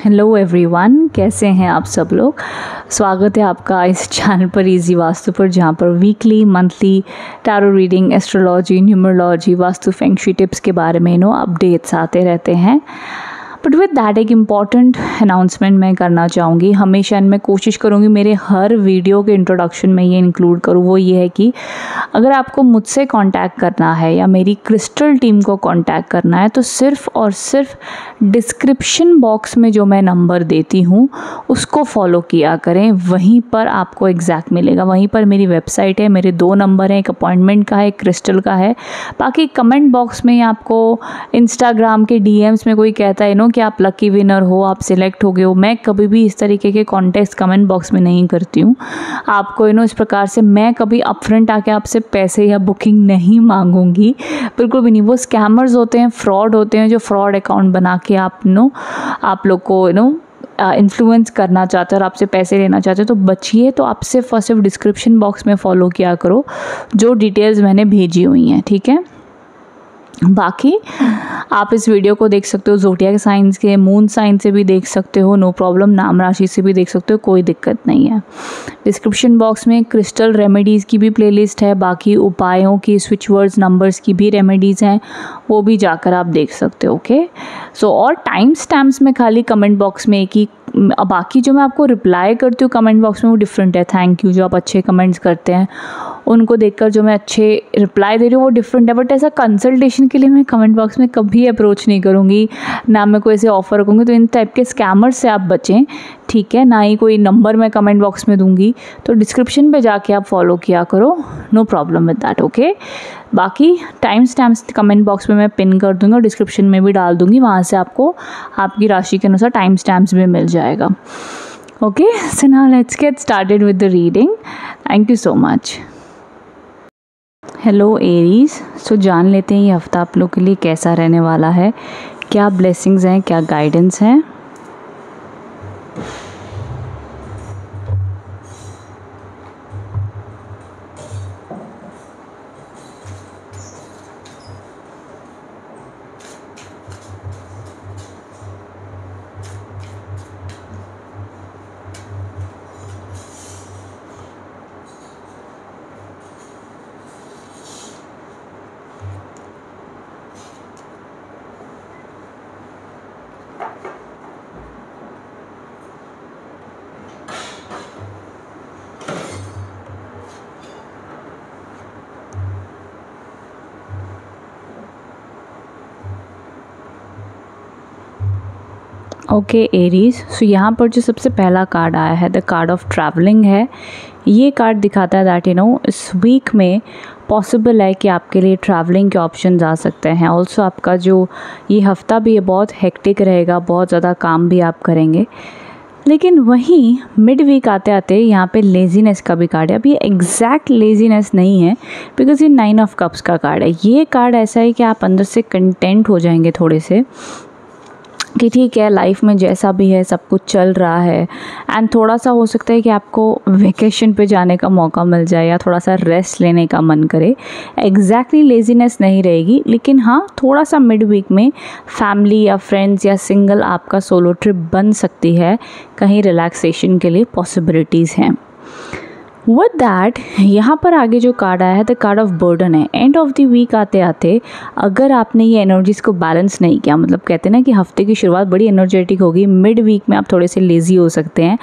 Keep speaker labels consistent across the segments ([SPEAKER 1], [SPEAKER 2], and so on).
[SPEAKER 1] Hello everyone, कैसे हैं आप सब लोग। स्वागत है आपका इस चैनल पर इजी वास्तु पर, जहां पर weekly monthly tarot reading, astrology, numerology, vastu feng shui tips के बारे में अपडेट्स आते रहते हैं। बट विद दैट एक इम्पॉर्टेंट अनाउंसमेंट मैं करना चाहूँगी। हमेशा मैं कोशिश करूँगी मेरे हर वीडियो के इंट्रोडक्शन में ये इंक्लूड करूँ। वो ये है कि अगर आपको मुझसे कांटेक्ट करना है या मेरी क्रिस्टल टीम को कांटेक्ट करना है तो सिर्फ़ और सिर्फ डिस्क्रिप्शन बॉक्स में जो मैं नंबर देती हूँ उसको फॉलो किया करें। वहीं पर आपको एग्जैक्ट मिलेगा। वहीं पर मेरी वेबसाइट है, मेरे 2 नंबर हैं, एक अपॉइंटमेंट का है, एक क्रिस्टल का है। बाकी कमेंट बॉक्स में आपको इंस्टाग्राम के DMs में कोई कहता है कि आप लकी विनर हो, आप सिलेक्ट हो गए हो, मैं कभी भी इस तरीके के कॉन्टेस्ट कमेंट बॉक्स में नहीं करती हूँ। आपको इस प्रकार से मैं कभी अपफ्रंट आके आपसे पैसे या बुकिंग नहीं मांगूंगी, बिल्कुल भी नहीं। वो स्कैमर्स होते हैं, फ्रॉड होते हैं, जो फ्रॉड अकाउंट बना के आप लोग को इन्फ्लुएंस करना चाहते हो और आपसे पैसे लेना चाहते हो, तो बचिए। तो आप सिर्फ और सिर्फ डिस्क्रिप्शन बॉक्स में फॉलो किया करो जो डिटेल्स मैंने भेजी हुई हैं, ठीक है। बाकी आप इस वीडियो को देख सकते हो ज़ोडिएक साइंस के, मून साइन से भी देख सकते हो, नो प्रॉब्लम। नाम राशि से भी देख सकते हो, कोई दिक्कत नहीं है। डिस्क्रिप्शन बॉक्स में क्रिस्टल रेमेडीज़ की भी प्लेलिस्ट है, बाकी उपायों की, स्विच वर्ड्स, नंबर्स की भी रेमेडीज़ हैं, वो भी जाकर आप देख सकते हो, ओके। सो और टाइम स्टैम्प्स में खाली कमेंट बॉक्स में एक ही, बाकी जो मैं आपको रिप्लाई करती हूँ कमेंट बॉक्स में वो डिफरेंट है। थैंक यू, जो आप अच्छे कमेंट्स करते हैं उनको देखकर जो मैं अच्छे रिप्लाई दे रही हूँ वो डिफरेंट है। बट ऐसा कंसल्टेशन के लिए मैं कमेंट बॉक्स में कभी अप्रोच नहीं करूँगी, ना मैं कोई ऐसे ऑफ़र रखूँगी। तो इन टाइप के स्कैमर्स से आप बचें, ठीक है। ना ही कोई नंबर मैं कमेंट बॉक्स में दूँगी, तो डिस्क्रिप्शन पे जाके आप फॉलो किया करो, no problem with that, okay. बाकी टाइम स्टैम्प्स कमेंट बॉक्स में मैं पिन कर दूँगी और डिस्क्रिप्शन में भी डाल दूँगी, वहाँ से आपको आपकी राशि के अनुसार टाइम स्टैम्प्स भी मिल जाएगा, okay. So now let's get started with the reading. Thank you so much. Hello Aries, so जान लेते हैं ये हफ्ता आप लोग के लिए कैसा रहने वाला है, क्या ब्लेसिंग्स हैं, क्या गाइडेंस हैं। ओके एरीज, सो यहाँ पर जो सबसे पहला कार्ड आया है द कार्ड ऑफ ट्रैवलिंग है। ये कार्ड दिखाता है दैट इस वीक में पॉसिबल है कि आपके लिए ट्रैवलिंग के ऑप्शंस आ सकते हैं। ऑल्सो आपका जो ये हफ्ता भी है बहुत हेक्टिक रहेगा, बहुत ज़्यादा काम भी आप करेंगे। लेकिन वहीं मिड वीक आते आते यहाँ पे लेज़ीनेस का भी कार्ड है। अब ये एग्जैक्ट लेज़ीनेस नहीं है बिकॉज ये 9 ऑफ कप्स का कार्ड है। ये कार्ड ऐसा है कि आप अंदर से कंटेंट हो जाएंगे थोड़े से, कि ठीक है लाइफ में जैसा भी है सब कुछ चल रहा है। एंड थोड़ा सा हो सकता है कि आपको वेकेशन पे जाने का मौका मिल जाए या थोड़ा सा रेस्ट लेने का मन करे। एग्जैक्टली लेज़ीनेस नहीं रहेगी, लेकिन हाँ थोड़ा सा मिड वीक में फैमिली या फ्रेंड्स या सिंगल आपका सोलो ट्रिप बन सकती है। कहीं रिलैक्सेशन के लिए पॉसिबिलिटीज़ हैं। विद दैट यहाँ पर आगे जो कार्ड आया है द कार्ड ऑफ बर्डन है। एंड ऑफ द वीक आते आते अगर आपने ये एनर्जीज़ को बैलेंस नहीं किया, मतलब कहते हैं ना कि हफ्ते की शुरुआत बड़ी एनर्जेटिक होगी, मिड वीक में आप थोड़े से लेज़ी हो सकते हैं।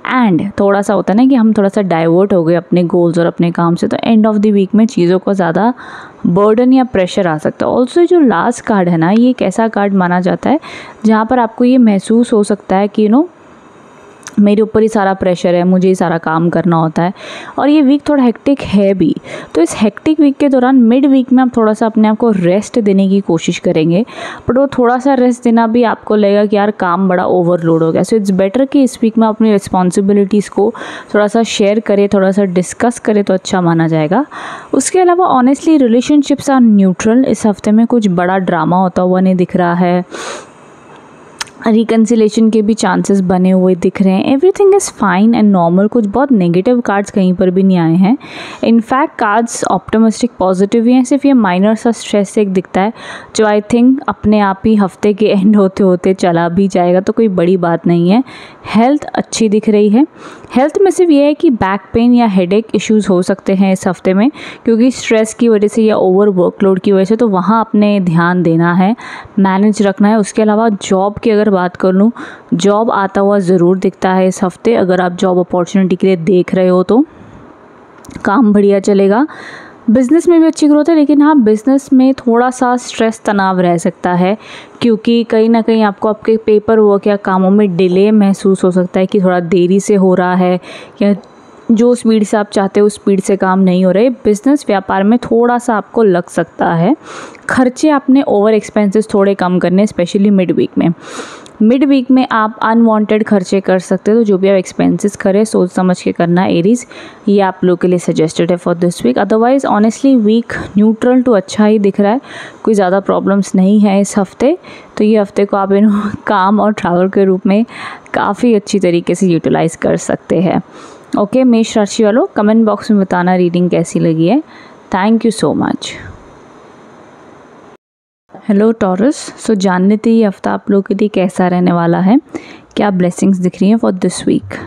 [SPEAKER 1] एंड थोड़ा सा होता है ना कि हम थोड़ा सा डाइवर्ट हो गए अपने गोल्स और अपने काम से, तो एंड ऑफ द वीक में चीज़ों को ज़्यादा बर्डन या प्रेशर आ सकता है। ऑल्सो जो लास्ट कार्ड है ना, ये एक ऐसा कार्ड माना जाता है जहाँ पर आपको ये महसूस हो सकता है कि मेरे ऊपर ही सारा प्रेशर है, मुझे ही सारा काम करना होता है। और ये वीक थोड़ा हेक्टिक है भी, तो इस हेक्टिक वीक के दौरान मिड वीक में आप थोड़ा सा अपने आप को रेस्ट देने की कोशिश करेंगे। बट वो थोड़ा सा रेस्ट देना भी आपको लगेगा कि यार काम बड़ा ओवरलोड हो गया। सो इट्स बेटर कि इस वीक में अपनी रिस्पॉन्सिबिलिटीज़ को थोड़ा सा शेयर करें, थोड़ा सा डिस्कस करें तो अच्छा माना जाएगा। उसके अलावा ऑनेस्टली रिलेशनशिप्स आर न्यूट्रल। इस हफ्ते में कुछ बड़ा ड्रामा होता हुआ नहीं दिख रहा है। रिकन्सिलेशन के भी चांसेस बने हुए दिख रहे हैं। Everything is fine and normal. कुछ बहुत नेगेटिव कार्ड्स कहीं पर भी नहीं आए हैं। इनफैक्ट कार्ड्स ऑप्टिमिस्टिक पॉजिटिव ही हैं। सिर्फ ये माइनर सा स्ट्रेस एक दिखता है जो आई थिंक अपने आप ही हफ्ते के एंड होते होते चला भी जाएगा, तो कोई बड़ी बात नहीं है। हेल्थ अच्छी दिख रही है। हेल्थ में सिर्फ ये है कि बैक पेन या हेडेक इश्यूज़ हो सकते हैं इस हफ्ते में, क्योंकि स्ट्रेस की वजह से या ओवर वर्कलोड की वजह से, तो वहाँ अपने ध्यान देना है, मैनेज रखना है। उसके अलावा जॉब की अगर बात कर लूँ, जॉब आता हुआ ज़रूर दिखता है इस हफ्ते। अगर आप जॉब अपॉर्चुनिटी के लिए देख रहे हो तो काम बढ़िया चलेगा। बिज़नेस में भी अच्छी ग्रोथ है, लेकिन हाँ, बिज़नेस में थोड़ा सा स्ट्रेस तनाव रह सकता है, क्योंकि कहीं ना कहीं आपको आपके पेपर वर्क या कामों में डिले महसूस हो सकता है कि थोड़ा देरी से हो रहा है, या जो स्पीड से आप चाहते हो उस स्पीड से काम नहीं हो रहे। बिज़नेस व्यापार में थोड़ा सा आपको लग सकता है। खर्चे अपने ओवर एक्सपेंसेस थोड़े कम करने, स्पेशली मिड वीक में। मिड वीक में आप अनवांटेड खर्चे कर सकते हो, तो जो भी आप एक्सपेंसेस करें सोच समझ के करना एरीज। ये आप लोग के लिए सजेस्टेड है for this week. Otherwise honestly weak neutral to अच्छा ही दिख रहा है। कोई ज़्यादा प्रॉब्लम्स नहीं है इस हफ्ते, तो ये हफ्ते को आप काम और ट्रैवल के रूप में काफ़ी अच्छी तरीके से यूटिलाइज़ कर सकते हैं। ओके, मेष राशि वालों, कमेंट बॉक्स में बताना रीडिंग कैसी लगी है। Thank you so much. Hello Taurus, so जानने थे ये हफ्ता आप लोगों के लिए कैसा रहने वाला है, क्या ब्लेसिंग्स दिख रही हैं for this week.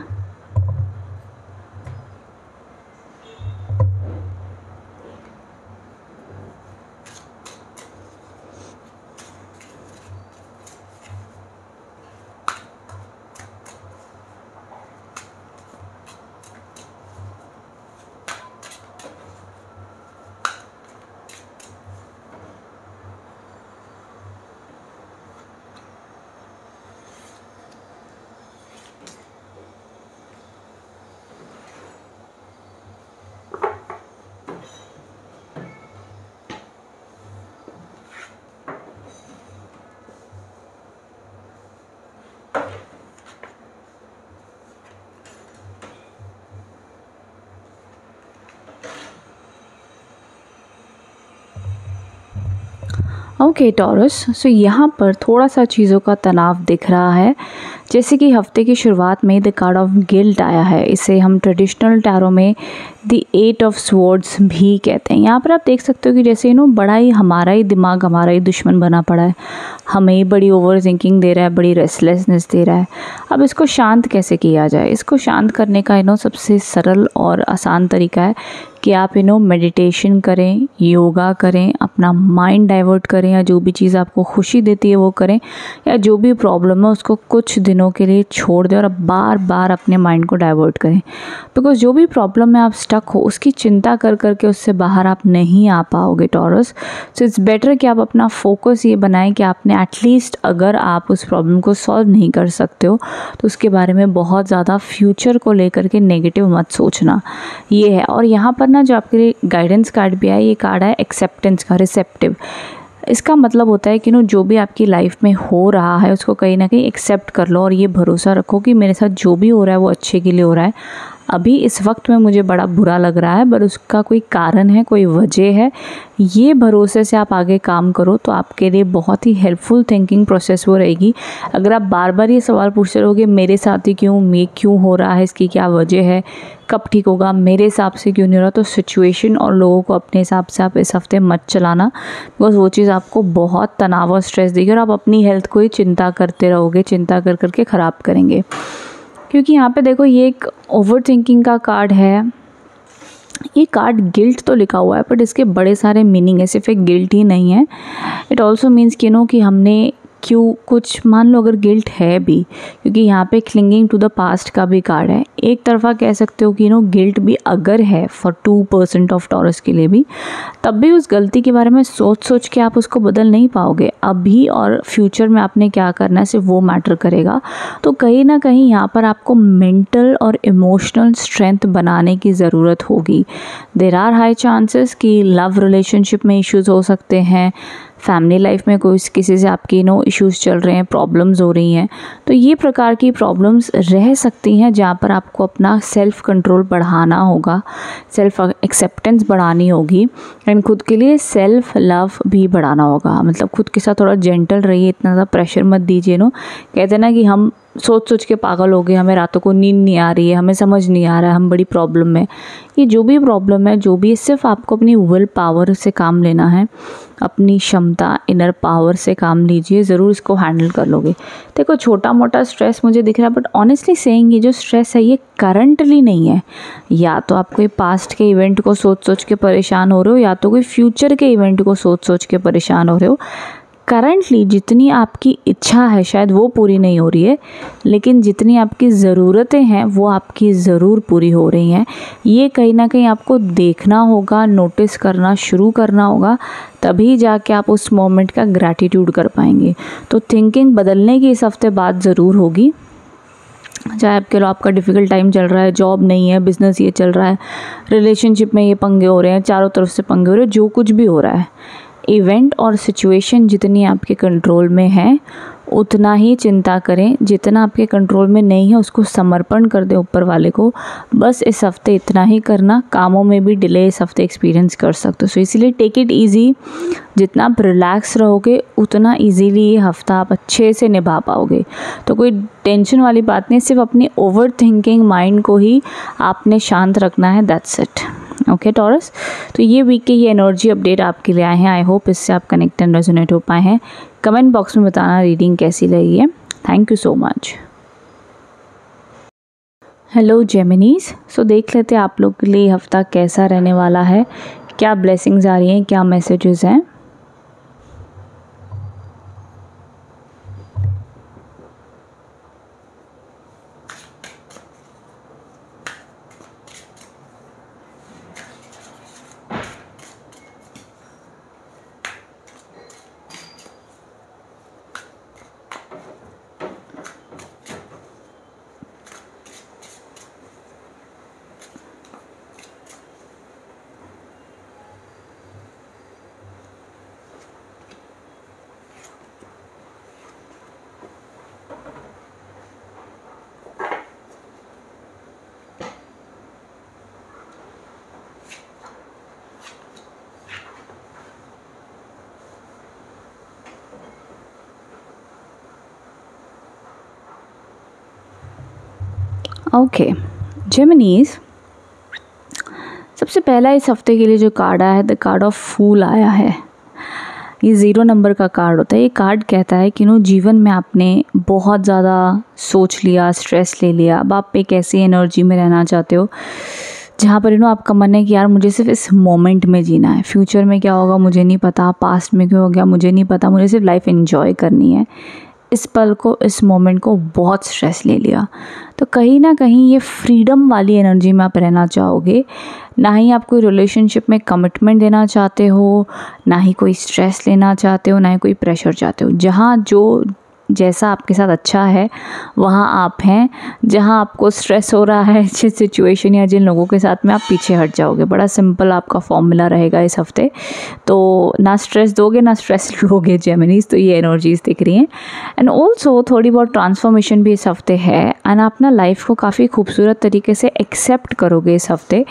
[SPEAKER 1] Okay Taurus, so यहाँ पर थोड़ा सा चीज़ों का तनाव दिख रहा है। जैसे कि हफ्ते की शुरुआत में द कार्ड ऑफ गिल्ट आया है। इसे हम ट्रेडिशनल टैरो में द 8 ऑफ स्वॉर्ड्स भी कहते हैं। यहाँ पर आप देख सकते हो कि जैसे बड़ा ही हमारा ही दिमाग हमारा ही दुश्मन बना पड़ा है, हमें ही बड़ी ओवर थिंकिंग दे रहा है, बड़ी रेस्टलेसनेस दे रहा है। अब इसको शांत कैसे किया जाए? इसको शांत करने का सबसे सरल और आसान तरीका है कि आप मेडिटेशन करें, योगा करें, अपना माइंड डाइवर्ट करें, या जो भी चीज़ आपको खुशी देती है वो करें, या जो भी प्रॉब्लम है उसको कुछ दिनों के लिए छोड़ दें और अब बार बार अपने माइंड को डाइवर्ट करें। बिकॉज जो भी प्रॉब्लम में आप स्टक हो उसकी चिंता कर करके उससे बाहर आप नहीं आ पाओगे टॉरस। सो इट्स बेटर कि आप अपना फोकस ये बनाएं कि आपने एटलीस्ट, अगर आप उस प्रॉब्लम को सॉल्व नहीं कर सकते हो तो उसके बारे में बहुत ज़्यादा फ्यूचर को लेकर के नेगेटिव मत सोचना, ये है। और यहाँ पर जो आपके लिए गाइडेंस कार्ड भी है, ये कार्ड है एक्सेप्टेंस का, रिसेप्टिव। इसका मतलब होता है कि जो भी आपकी लाइफ में हो रहा है उसको कहीं ना कहीं एक्सेप्ट कर लो और ये भरोसा रखो कि मेरे साथ जो भी हो रहा है वो अच्छे के लिए हो रहा है। अभी इस वक्त में मुझे बड़ा बुरा लग रहा है, पर उसका कोई कारण है, कोई वजह है। ये भरोसे से आप आगे काम करो तो आपके लिए बहुत ही हेल्पफुल थिंकिंग प्रोसेस वो रहेगी। अगर आप बार बार ये सवाल पूछते रहोगे मेरे साथ ही क्यों, ये क्यों हो रहा है, इसकी क्या वजह है, कब ठीक होगा, मेरे हिसाब से क्यों नहीं हो रहा, तो सिचुएशन और लोगों को अपने हिसाब से आप इस हफ्ते मत चलाना, बिकॉज वो चीज़ आपको बहुत तनाव और स्ट्रेस देगी और आप अपनी हेल्थ को ही चिंता करते रहोगे, चिंता कर करके ख़राब करेंगे। क्योंकि यहाँ पे देखो, ये एक ओवर थिंकिंग का कार्ड है। ये कार्ड गिल्ट तो लिखा हुआ है, बट इसके बड़े सारे मीनिंग है, सिर्फ एक गिल्ट ही नहीं है। इट ऑल्सो मीन्स कि हमने क्यों कुछ, मान लो अगर गिल्ट है भी, क्योंकि यहाँ पे क्लिंगिंग टू द पास्ट का भी कार्ड है। एक तरफा कह सकते हो कि गिल्ट भी अगर है फॉर 2% ऑफ टॉरस के लिए भी, तब भी उस गलती के बारे में सोच सोच के आप उसको बदल नहीं पाओगे। अभी और फ्यूचर में आपने क्या करना है सिर्फ वो मैटर करेगा। तो कहीं ना कहीं यहाँ पर आपको मेंटल और इमोशनल स्ट्रेंथ बनाने की ज़रूरत होगी। देयर आर हाई चांसेस कि लव रिलेशनशिप में इश्यूज़ हो सकते हैं, फैमिली लाइफ में कोई किसी से आपकी इश्यूज़ चल रहे हैं, प्रॉब्लम्स हो रही हैं, तो ये प्रकार की प्रॉब्लम्स रह सकती हैं जहाँ पर आपको अपना सेल्फ़ कंट्रोल बढ़ाना होगा, सेल्फ़ एक्सेप्टेंस बढ़ानी होगी एंड खुद के लिए सेल्फ़ लव भी बढ़ाना होगा। मतलब खुद के साथ थोड़ा जेंटल रहिए, इतना ज़्यादा प्रेशर मत दीजिए। कहते हैं ना कि हम सोच के पागल हो गए, हमें रातों को नींद नहीं आ रही है, हमें समझ नहीं आ रहा है, हम बड़ी प्रॉब्लम में। ये जो भी प्रॉब्लम है, जो भी है, सिर्फ आपको अपनी विल पावर से काम लेना है, अपनी क्षमता, इनर पावर से काम लीजिए, ज़रूर इसको हैंडल कर लोगे। देखो छोटा मोटा स्ट्रेस मुझे दिख रहा है, बट ऑनेस्टली सेइंग ये जो स्ट्रेस है ये करंटली नहीं है। या तो आप कोई पास्ट के इवेंट को सोच के परेशान हो रहे हो, या तो कोई फ्यूचर के इवेंट को सोच के परेशान हो रहे हो। करंटली जितनी आपकी इच्छा है शायद वो पूरी नहीं हो रही है, लेकिन जितनी आपकी ज़रूरतें हैं वो आपकी ज़रूर पूरी हो रही हैं। ये कहीं ना कहीं आपको देखना होगा, नोटिस करना शुरू करना होगा, तभी जाके आप उस मोमेंट का ग्रैटिट्यूड कर पाएंगे। तो थिंकिंग बदलने की इस हफ्ते बात ज़रूर होगी। चाहे आपके आपका डिफ़िकल्ट टाइम चल रहा है, जॉब नहीं है, बिज़नेस ये चल रहा है, रिलेशनशिप में ये पंगे हो रहे हैं, चारों तरफ से पंगे हो रहे हैं, जो कुछ भी हो रहा है, इवेंट और सिचुएशन जितनी आपके कंट्रोल में है उतना ही चिंता करें। जितना आपके कंट्रोल में नहीं है उसको समर्पण कर दें ऊपर वाले को। बस इस हफ्ते इतना ही करना। कामों में भी डिले इस हफ्ते एक्सपीरियंस कर सकते हो, सो इसीलिए टेक इट ईजी। जितना आप रिलैक्स रहोगे उतना ईजीली ये हफ्ता आप अच्छे से निभा पाओगे। तो कोई टेंशन वाली बात नहीं, सिर्फ अपनी ओवर थिंकिंग माइंड को ही आपने शांत रखना है, दैट्स इट। ओके टॉरस, तो ये वीक के ये एनर्जी अपडेट आपके लिए आए हैं। आई होप इससे आप कनेक्ट एंड रेजोनेट हो पाए हैं। कमेंट बॉक्स में बताना रीडिंग कैसी लगी है। Thank you so much. Hello Geminis, so देख लेते हैं आप लोग के लिए हफ्ता कैसा रहने वाला है, क्या ब्लेसिंग्स आ रही हैं, क्या मैसेजेस हैं। ओके जेमिनीज, सबसे पहला इस हफ्ते के लिए जो कार्ड आया है, द कार्ड ऑफ फूल आया है। ये 0 नंबर का कार्ड होता है। ये कार्ड कहता है कि जीवन में आपने बहुत ज़्यादा सोच लिया, स्ट्रेस ले लिया। अब आप एक ऐसी एनर्जी में रहना चाहते हो जहाँ पर आपका मन है कि यार मुझे सिर्फ इस मोमेंट में जीना है, फ्यूचर में क्या होगा मुझे नहीं पता, पास्ट में क्या हो गया मुझे नहीं पता, मुझे सिर्फ लाइफ एंजॉय करनी है। इस पल को, इस मोमेंट को बहुत स्ट्रेस ले लिया। तो कहीं ना कहीं ये फ्रीडम वाली एनर्जी में आप रहना चाहोगे। ना ही आप कोई रिलेशनशिप में कमिटमेंट देना चाहते हो, ना ही कोई स्ट्रेस लेना चाहते हो, ना ही कोई प्रेशर चाहते हो। जहाँ जो जैसा आपके साथ अच्छा है वहाँ आप हैं। जहाँ आपको स्ट्रेस हो रहा है जिस सिचुएशन या जिन लोगों के साथ में, आप पीछे हट जाओगे। बड़ा सिंपल आपका फॉर्मूला रहेगा इस हफ्ते। तो ना स्ट्रेस दोगे ना स्ट्रेस लोगे जेमिनीज, तो ये एनर्जीज दिख रही हैं। एंड ऑल्सो थोड़ी बहुत ट्रांसफॉर्मेशन भी इस हफ्ते है एंड आप ना लाइफ को काफ़ी खूबसूरत तरीके से एक्सेप्ट करोगे इस हफ्ते।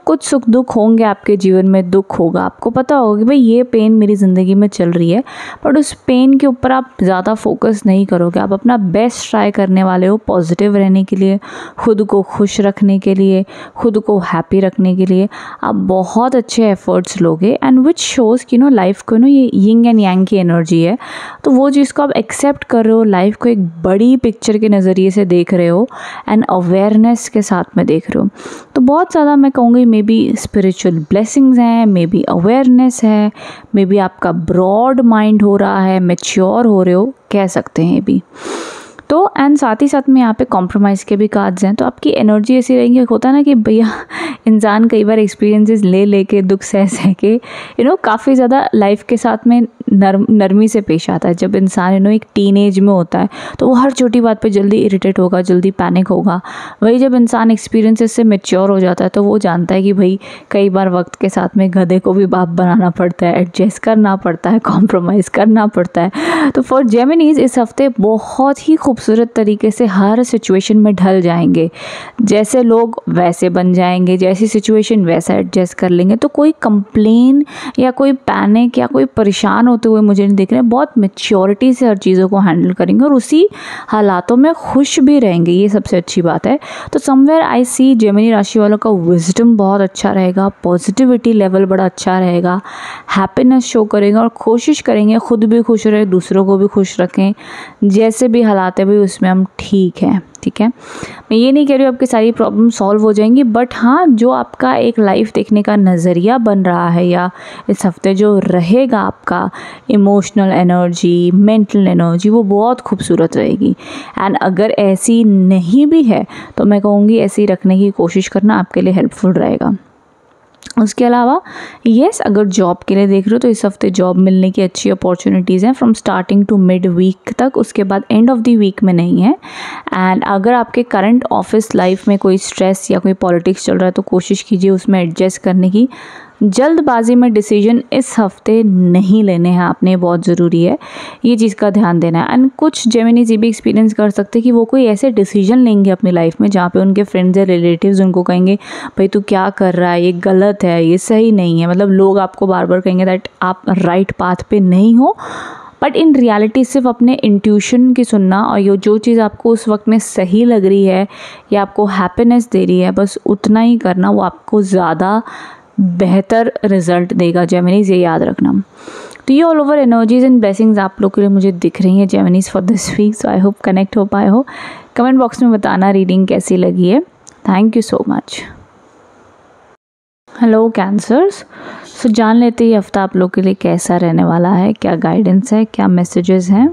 [SPEAKER 1] कुछ सुख दुख होंगे आपके जीवन में, दुख होगा, आपको पता होगा कि भाई ये पेन मेरी ज़िंदगी में चल रही है, बट उस पेन के ऊपर आप ज़्यादा फोकस नहीं करोगे। आप अपना बेस्ट ट्राई करने वाले हो पॉजिटिव रहने के लिए, खुद को खुश रखने के लिए, खुद को हैप्पी रखने के लिए आप बहुत अच्छे एफर्ट्स लोगे। एंड विच शोज़ कि लाइफ को ये यिंग एंड यांग की एनर्जी है। तो वो चीज़ को आप एक्सेप्ट कर रहे हो, लाइफ को एक बड़ी पिक्चर के नज़रिए से देख रहे हो एंड अवेयरनेस के साथ में देख रहे हो। तो बहुत ज़्यादा मैं कहूँगी मे बी स्पिरिचुअल ब्लेसिंग्स हैं, मे बी अवेयरनेस है, मे बी आपका ब्रॉड माइंड हो रहा है, मैच्योर हो रहे हो, कह सकते हैं भी। तो एंड साथ ही साथ में यहाँ पे कॉम्प्रोमाइज़ के भी कार्ड्स हैं। तो आपकी एनर्जी ऐसी रहेंगी, होता है ना कि भैया इंसान कई बार एक्सपीरियंसेस ले के दुख सह के काफ़ी ज़्यादा लाइफ के साथ में नरमी से पेश आता है। जब इंसान एक टीनेज में होता है तो वो हर छोटी बात पे जल्दी इरिटेट होगा, जल्दी पैनिक होगा। वही जब इंसान एक्सपीरियंसेस से मैच्योर हो जाता है तो वो जानता है कि भाई कई बार वक्त के साथ में गधे को भी बाप बनाना पड़ता है, एडजस्ट करना पड़ता है, कॉम्प्रोमाइज़ करना पड़ता है। तो फॉर जेमिनीज इस हफ्ते बहुत ही खूबसूरत तरीके से हर सिचुएशन में ढल जाएंगे। जैसे लोग वैसे बन जाएंगे, जैसी सिचुएशन वैसा एडजस्ट कर लेंगे। तो कोई कंप्लेन या कोई पैनिक या कोई परेशान होते हुए मुझे नहीं दिख रहे। बहुत मैच्योरिटी से हर चीज़ों को हैंडल करेंगे और उसी हालातों में खुश भी रहेंगे, ये सबसे अच्छी बात है। तो समवेयर आई सी जेमिनी राशि वालों का विजडम बहुत अच्छा रहेगा, पॉजिटिविटी लेवल बड़ा अच्छा रहेगा, हैप्पीनेस शो करेंगे और कोशिश करेंगे खुद भी खुश रहे, दूसरों को भी खुश रखें। जैसे भी हालात है भाई उसमें हम ठीक हैं, ठीक है। मैं ये नहीं कह रही हूँ आपकी सारी प्रॉब्लम सॉल्व हो जाएंगी, बट हाँ जो आपका एक लाइफ देखने का नज़रिया बन रहा है या इस हफ्ते जो रहेगा आपका इमोशनल एनर्जी, मेंटल एनर्जी, वो बहुत खूबसूरत रहेगी। एंड अगर ऐसी नहीं भी है तो मैं कहूँगी ऐसी रखने की कोशिश करना आपके लिए हेल्पफुल रहेगा। उसके अलावा येस, अगर जॉब के लिए देख रहे हो तो इस हफ्ते जॉब मिलने की अच्छी अपॉर्चुनिटीज़ हैं from starting to mid week तक। उसके बाद एंड ऑफ द वीक में नहीं है। एंड अगर आपके करंट ऑफिस लाइफ में कोई स्ट्रेस या कोई पॉलिटिक्स चल रहा है तो कोशिश कीजिए उसमें एडजस्ट करने की। जल्दबाजी में डिसीजन इस हफ्ते नहीं लेने हैं आपने, बहुत ज़रूरी है, ये चीज़ का ध्यान देना है। एंड कुछ जेमिनीज ये भी एक्सपीरियंस कर सकते हैं कि वो कोई ऐसे डिसीजन लेंगे अपनी लाइफ में जहाँ पे उनके फ्रेंड्स या रिलेटिव्स उनको कहेंगे भाई तू क्या कर रहा है, ये गलत है, ये सही नहीं है। मतलब लोग आपको बार बार कहेंगे दैट आप राइट पाथ पे नहीं हो, बट इन रियलिटी सिर्फ अपने इंट्यूशन की सुनना और ये जो चीज़ आपको उस वक्त में सही लग रही है या आपको हैप्पीनेस दे रही है बस उतना ही करना, वो आपको ज़्यादा बेहतर रिजल्ट देगा। जेमिनीज ये याद रखना। तो ये all over energies and blessings आप लोग के लिए मुझे दिख रही हैं Geminis for this week. So I hope connect हो पाए हो। कमेंट बॉक्स में बताना रीडिंग कैसी लगी है। Thank you so much. Hello Cancers, so जान लेते ही हफ्ता आप लोग के लिए कैसा रहने वाला है, क्या गाइडेंस है, क्या मैसेजेस हैं।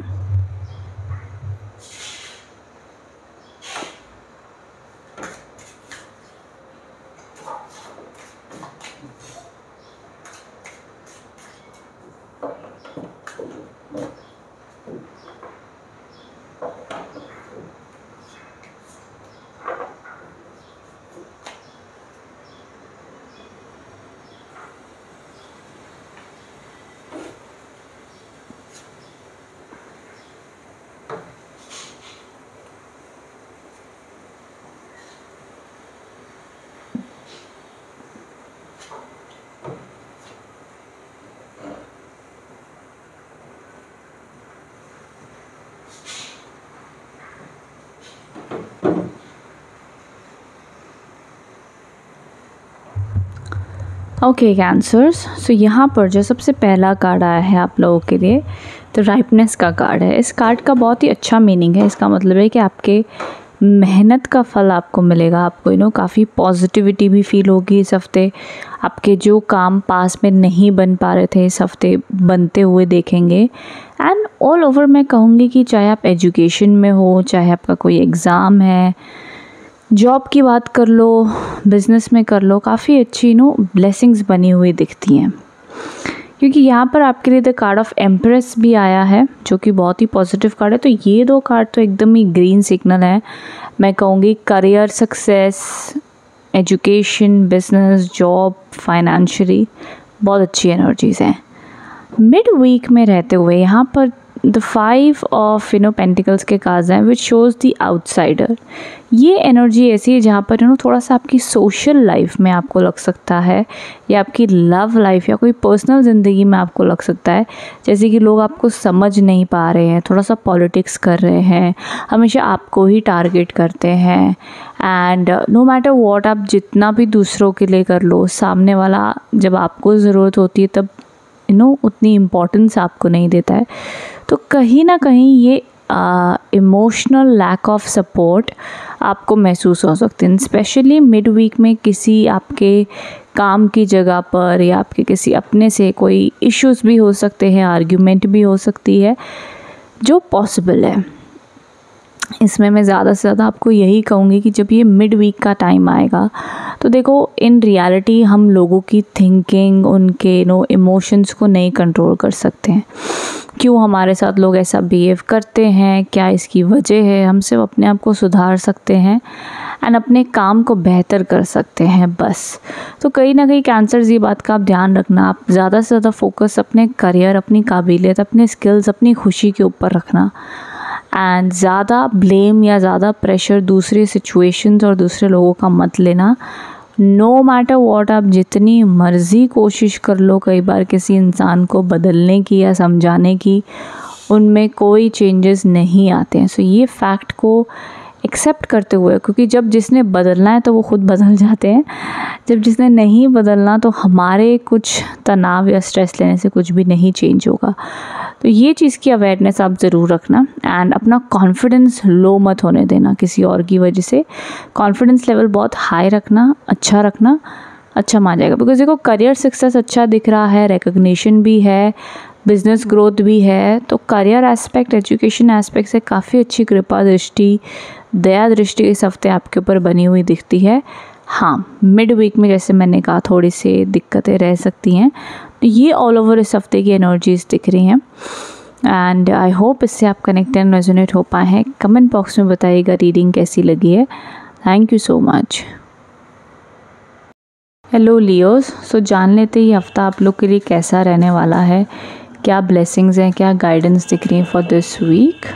[SPEAKER 1] ओके कैंसर्स, सो यहाँ पर जो सबसे पहला कार्ड आया है आप लोगों के लिए तो राइपनेस का कार्ड है। इस कार्ड का बहुत ही अच्छा मीनिंग है। इसका मतलब है कि आपके मेहनत का फल आपको मिलेगा। आपको काफ़ी पॉजिटिविटी भी फील होगी इस हफ्ते। आपके जो काम पास में नहीं बन पा रहे थे इस हफ्ते बनते हुए देखेंगे। एंड ऑल ओवर मैं कहूँगी कि चाहे आप एजुकेशन में हो, चाहे आपका कोई एग्ज़ाम है, जॉब की बात कर लो, बिज़नेस में कर लो, काफ़ी अच्छी ब्लेसिंग्स बनी हुई दिखती हैं। क्योंकि यहाँ पर आपके लिए द कार्ड ऑफ एम्प्रेस भी आया है जो कि बहुत ही पॉजिटिव कार्ड है। तो ये दो कार्ड तो एकदम ही ग्रीन सिग्नल है। मैं कहूँगी career success, education, business, job, financially बहुत अच्छी एनर्जीज़ हैं। मिड वीक में रहते हुए यहाँ पर द 5 ऑफ पेंटिकल्स के कार्ड्स हैं विच शोज़ द आउटसाइडर। ये एनर्जी ऐसी है जहाँ पर थोड़ा सा आपकी सोशल लाइफ में आपको लग सकता है या आपकी लव लाइफ या कोई पर्सनल ज़िंदगी में आपको लग सकता है जैसे कि लोग आपको समझ नहीं पा रहे हैं, थोड़ा सा पॉलिटिक्स कर रहे हैं, हमेशा आपको ही टारगेट करते हैं। एंड नो मैटर व्हाट, आप जितना भी दूसरों के लिए कर लो, सामने वाला जब आपको ज़रूरत होती है तब उतनी इम्पोर्टेंस आपको नहीं देता है। तो कहीं ना कहीं ये इमोशनल लैक ऑफ सपोर्ट आपको महसूस हो सकते हैं, स्पेशली मिड वीक में किसी आपके काम की जगह पर या आपके किसी अपने से कोई इश्यूज़ भी हो सकते हैं, आर्ग्यूमेंट भी हो सकती है जो पॉसिबल है। इसमें मैं ज़्यादा से ज़्यादा आपको यही कहूँगी कि जब ये मिड वीक का टाइम आएगा तो देखो इन रियलिटी हम लोगों की थिंकिंग, उनके इमोशंस को नहीं कंट्रोल कर सकते हैं। क्यों हमारे साथ लोग ऐसा बिहेव करते हैं, क्या इसकी वजह है, हम सिर्फ अपने आप को सुधार सकते हैं एंड अपने काम को बेहतर कर सकते हैं बस। तो कहीं ना कहीं कैंसर्स ये बात का आप ध्यान रखना, आप ज़्यादा से ज़्यादा फोकस अपने करियर, अपनी काबिलियत, अपने स्किल्स, अपनी खुशी के ऊपर रखना एंड ज़्यादा ब्लेम या ज़्यादा प्रेशर दूसरे सिचुएशंस और दूसरे लोगों का मत लेना। नो मैटर वॉट, आप जितनी मर्ज़ी कोशिश कर लो कई बार किसी इंसान को बदलने की या समझाने की, उनमें कोई चेंजेस नहीं आते हैं। सो ये फैक्ट को एक्सेप्ट करते हुए, क्योंकि जब जिसने बदलना है तो वो खुद बदल जाते हैं, जब जिसने नहीं बदलना तो हमारे कुछ तनाव या स्ट्रेस लेने से कुछ भी नहीं चेंज होगा। तो ये चीज़ की अवेयरनेस आप ज़रूर रखना एंड अपना कॉन्फिडेंस लो मत होने देना किसी और की वजह से। कॉन्फिडेंस लेवल बहुत हाई रखना, अच्छा मान जाएगा। बिकॉज देखो करियर सक्सेस अच्छा दिख रहा है, रिकग्निशन भी है, बिजनेस ग्रोथ भी है, तो करियर एस्पेक्ट, एजुकेशन एस्पेक्ट से काफ़ी अच्छी कृपा दृष्टि, दया दृष्टि इस हफ्ते आपके ऊपर बनी हुई दिखती है। हाँ, मिड वीक में जैसे मैंने कहा थोड़ी सी दिक्कतें रह सकती हैं, तो ये ऑल ओवर इस हफ्ते की एनर्जीज दिख रही हैं एंड आई होप इससे आप कनेक्ट एंड रेजोनेट हो पाए हैं। कमेंट बॉक्स में बताइएगा रीडिंग कैसी लगी है। Thank you so much. Hello Leos, so जान लेते ही हफ्ता आप लोग के लिए कैसा रहने वाला है, क्या ब्लेसिंग्स हैं, क्या गाइडेंस दिख रही है for this week.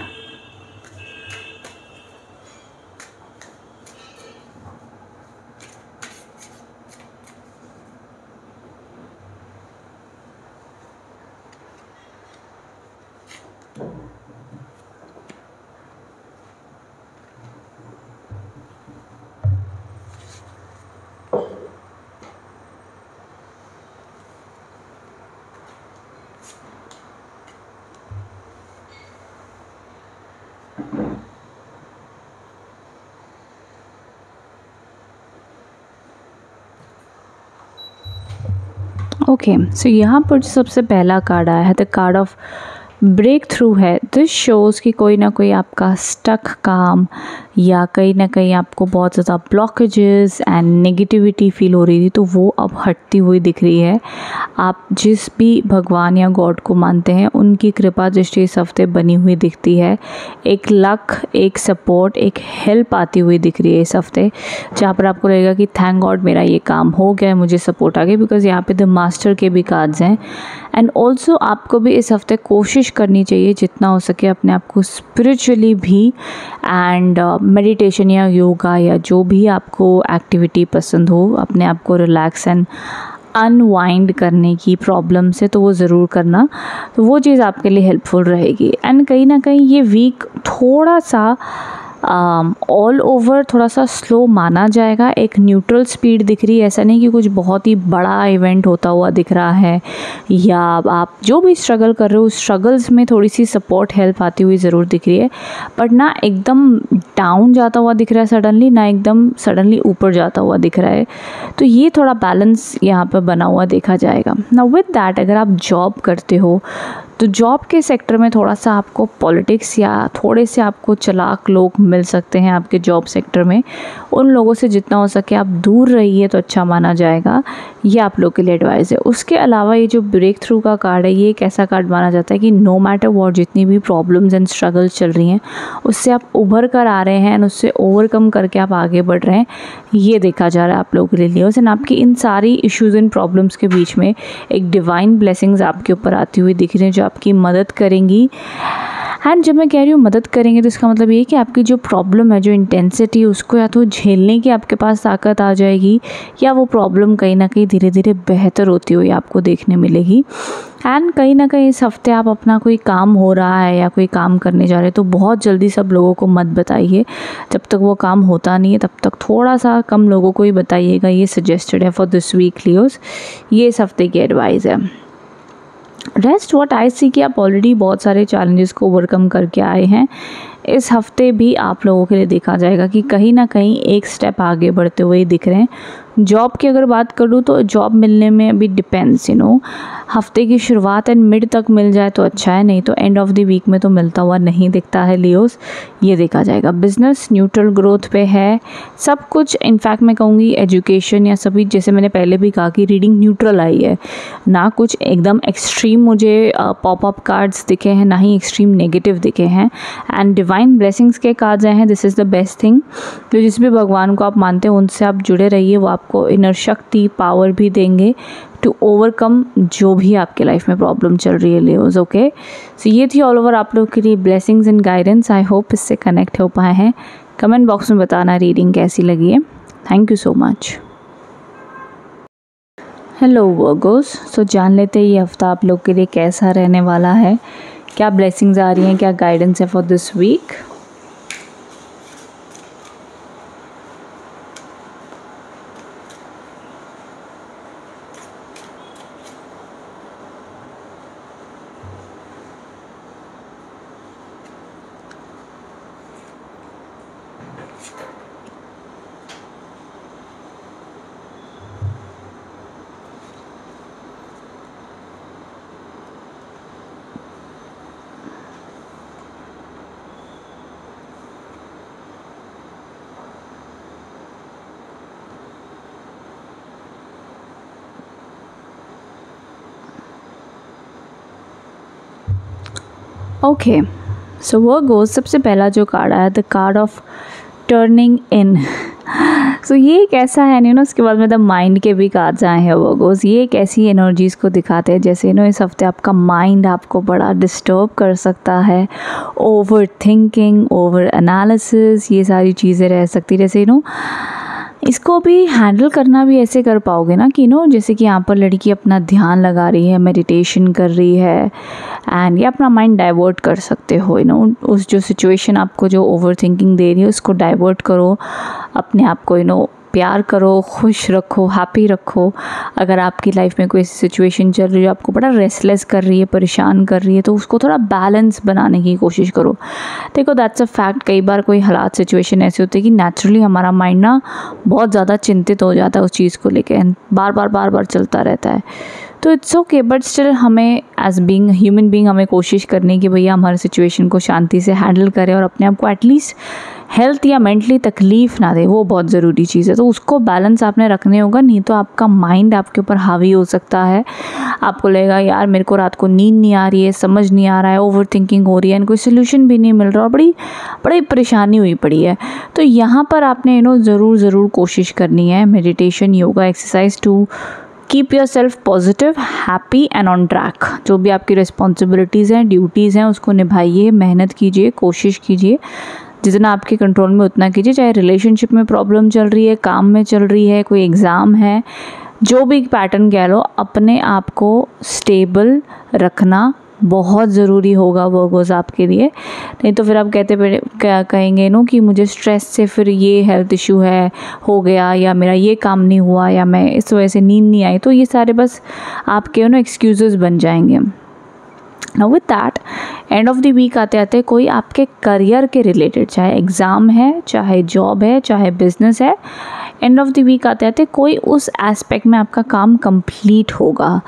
[SPEAKER 1] Okay, so यहाँ पर जो सबसे पहला कार्ड आया है the card of breakthrough है। दिस शोज़ कि कोई ना कोई आपका स्टक काम या कहीं ना कहीं आपको बहुत ज़्यादा ब्लॉकेजेस एंड नेगेटिविटी फील हो रही थी, तो वो अब हटती हुई दिख रही है। आप जिस भी भगवान या गॉड को मानते हैं उनकी कृपा दृष्टि इस हफ्ते बनी हुई दिखती है। एक लक, एक सपोर्ट, एक हेल्प आती हुई दिख रही है इस हफ्ते, जहाँ पर आपको लगेगा कि थैंक गॉड मेरा ये काम हो गया है, मुझे सपोर्ट आ गई। बिकॉज यहाँ पे द मास्टर के भी कार्ड्स हैं एंड ऑल्सो आपको भी इस हफ्ते कोशिश करनी चाहिए जितना हो सके अपने आप को स्पिरिचुअली भी एंड मेडिटेशन या योगा या जो भी आपको एक्टिविटी पसंद हो, अपने आप को रिलैक्स एंड अनवाइंड करने की प्रॉब्लम से, तो वो ज़रूर करना। तो वो चीज़ आपके लिए हेल्पफुल रहेगी। एंड कहीं ना कहीं ये वीक थोड़ा सा ऑल ओवर थोड़ा सा स्लो माना जाएगा। एक न्यूट्रल स्पीड दिख रही है, ऐसा नहीं कि कुछ बहुत ही बड़ा इवेंट होता हुआ दिख रहा है, या आप जो भी स्ट्रगल कर रहे हो उस स्ट्रगल्स में थोड़ी सी सपोर्ट हेल्प आती हुई ज़रूर दिख रही है। बट ना एकदम डाउन जाता हुआ दिख रहा है सडनली, ना एकदम सडनली ऊपर जाता हुआ दिख रहा है। तो ये थोड़ा बैलेंस यहाँ पर बना हुआ देखा जाएगा। ना विद दैट, अगर आप जॉब करते हो तो जॉब के सेक्टर में थोड़ा सा आपको पॉलिटिक्स या थोड़े से आपको चालाक लोग मिल सकते हैं आपके जॉब सेक्टर में। उन लोगों से जितना हो सके आप दूर रहिए तो अच्छा माना जाएगा। ये आप लोग के लिए एडवाइस है। उसके अलावा ये जो ब्रेक थ्रू का कार्ड है, ये एक ऐसा कार्ड माना जाता है कि नो मैटर व्हाट, जितनी भी प्रॉब्लम्स एंड स्ट्रगल्स चल रही हैं उससे आप उभर कर आ रहे हैं एंड उससे ओवरकम करके आप आगे बढ़ रहे हैं, ये देखा जा रहा है आप लोगों के लिए। एंड आपकी इन सारी इश्यूज़ एंड प्रॉब्लम्स के बीच में एक डिवाइन ब्लेसिंग्स आपके ऊपर आती हुई दिख रही हैं जो आपकी मदद करेंगी। एंड जब मैं कह रही हूँ मदद करेंगे तो इसका मतलब ये कि आपकी जो प्रॉब्लम है, जो इंटेंसिटी, उसको या तो झेलने की आपके पास ताकत आ जाएगी, या वो प्रॉब्लम कहीं ना कहीं धीरे धीरे बेहतर होती हुई आपको देखने मिलेगी। एंड कहीं ना कहीं इस हफ्ते आप अपना कोई काम हो रहा है या कोई काम करने जा रहे हैं तो बहुत जल्दी सब लोगों को मत बताइए। जब तक वो काम होता नहीं है तब तक थोड़ा सा कम लोगों को ही बताइएगा। ये सजेस्टेड है फॉर दिस वीक लियोस, ये इस हफ्ते की एडवाइस है। रेस्ट व्हाट आई सी कि आप ऑलरेडी बहुत सारे चैलेंजेस को ओवरकम करके आए हैं। इस हफ्ते भी आप लोगों के लिए देखा जाएगा कि कहीं ना कहीं एक स्टेप आगे बढ़ते हुए दिख रहे हैं। जॉब की अगर बात करूँ तो जॉब मिलने में अभी डिपेंड्स, हफ्ते की शुरुआत एंड मिड तक मिल जाए तो अच्छा है, नहीं तो एंड ऑफ द वीक में तो मिलता हुआ नहीं दिखता है लियोस, ये देखा जाएगा। बिजनेस न्यूट्रल ग्रोथ पे है सब कुछ। इनफैक्ट मैं कहूँगी एजुकेशन या सभी, जैसे मैंने पहले भी कहा कि रीडिंग न्यूट्रल आई है, ना कुछ एकदम एक्सट्रीम मुझे पॉपअप कार्ड्स दिखे हैं, ना ही एक्सट्रीम नेगेटिव दिखे हैं। एंड डिवाइन ब्लेसिंग्स के कार्ड्स आए हैं, this is the best thing. तो जिस भी भगवान को आप मानते हैं उनसे आप जुड़े रहिए, वो आपको इनर शक्ति पावर भी देंगे टू ओवरकम जो भी आपके लाइफ में प्रॉब्लम चल रही है लियोज। ओके, सो ये थी ऑल ओवर आप लोग के लिए blessings and guidance. I hope इससे कनेक्ट हो पाए हैं। कमेंट बॉक्स में बताना रीडिंग कैसी लगी है। Thank you so much. Hello Virgos, so जान लेते हैं ये हफ्ता आप लोग के लिए कैसा रहने वाला है, क्या ब्लेसिंग्स आ रही हैं, क्या गाइडेंस है for this week. Okay, so Virgos सबसे पहला जो कार्ड आया, the card of turning in. So ये एक ऐसा है नहीं ना, उसके बाद में द माइंड के भी कार्ड्स आए हैं वर्गोस। ये एक ऐसी एनर्जीज़ को दिखाते हैं जैसे इस हफ्ते आपका माइंड आपको बड़ा डिस्टर्ब कर सकता है। ओवर थिंकिंग, ओवर एनालिसिस, ये सारी चीज़ें रह सकती, जैसे इसको भी हैंडल करना भी ऐसे कर पाओगे ना कि जैसे कि यहाँ पर लड़की अपना ध्यान लगा रही है, मेडिटेशन कर रही है, एंड ये अपना माइंड डाइवर्ट कर सकते हो। उस जो सिचुएशन आपको जो ओवर थिंकिंग दे रही है उसको डाइवर्ट करो, अपने आप को प्यार करो, खुश रखो, हैप्पी रखो। अगर आपकी लाइफ में कोई ऐसी सिचुएशन चल रही है जो आपको बड़ा रेस्टलेस कर रही है, परेशान कर रही है, तो उसको थोड़ा बैलेंस बनाने की कोशिश करो। देखो दैट्स अ फैक्ट, कई बार कोई हालात सिचुएशन ऐसे होते हैं कि नेचुरली हमारा माइंड ना बहुत ज़्यादा चिंतित हो जाता है उस चीज़ को लेके, बार बार चलता रहता है। तो इट्स ओके, बट स्टिल हमें एज बीइंग ह्यूमन बीइंग हमें कोशिश करनी कि भैया हम हर सिचुएशन को शांति से हैंडल करें और अपने आप को एटलीस्ट हेल्थ या मेंटली तकलीफ़ ना दे, वो बहुत ज़रूरी चीज़ है। तो उसको बैलेंस आपने रखने होगा, नहीं तो आपका माइंड आपके ऊपर हावी हो सकता है। आपको लगेगा यार मेरे को रात को नींद नहीं आ रही है, समझ नहीं आ रहा है, ओवर थिंकिंग हो रही है, कोई सोल्यूशन भी नहीं मिल रहा और बड़ी परेशानी हुई पड़ी है। तो यहाँ पर आपने ज़रूर कोशिश करनी है, meditation, yoga, exercise to keep yourself positive, happy and on track. जो भी आपकी रिस्पॉन्सिबिलिटीज़ हैं, ड्यूटीज़ हैं, उसको निभाइए, मेहनत कीजिए, कोशिश कीजिए, जितना आपके कंट्रोल में उतना कीजिए। चाहे रिलेशनशिप में प्रॉब्लम चल रही है, काम में चल रही है, कोई एग्ज़ाम है, जो भी पैटर्न कह लो, अपने आप को स्टेबल रखना बहुत ज़रूरी होगा वर्गोस आपके लिए। नहीं तो फिर आप क्या कहेंगे कि मुझे स्ट्रेस से फिर ये हेल्थ इशू हो गया, या मेरा ये काम नहीं हुआ, या मैं इस वजह से नींद नहीं आई। तो ये सारे बस आपके एक्सक्यूज़ेस बन जाएंगे। Now with that, end of the week आते आते कोई आपके करियर के रिलेटेड, चाहे एग्ज़ाम है, चाहे जॉब है, चाहे बिजनेस है, एंड ऑफ द वीक आते आते कोई उस एस्पेक्ट में आपका काम कंप्लीट होगा,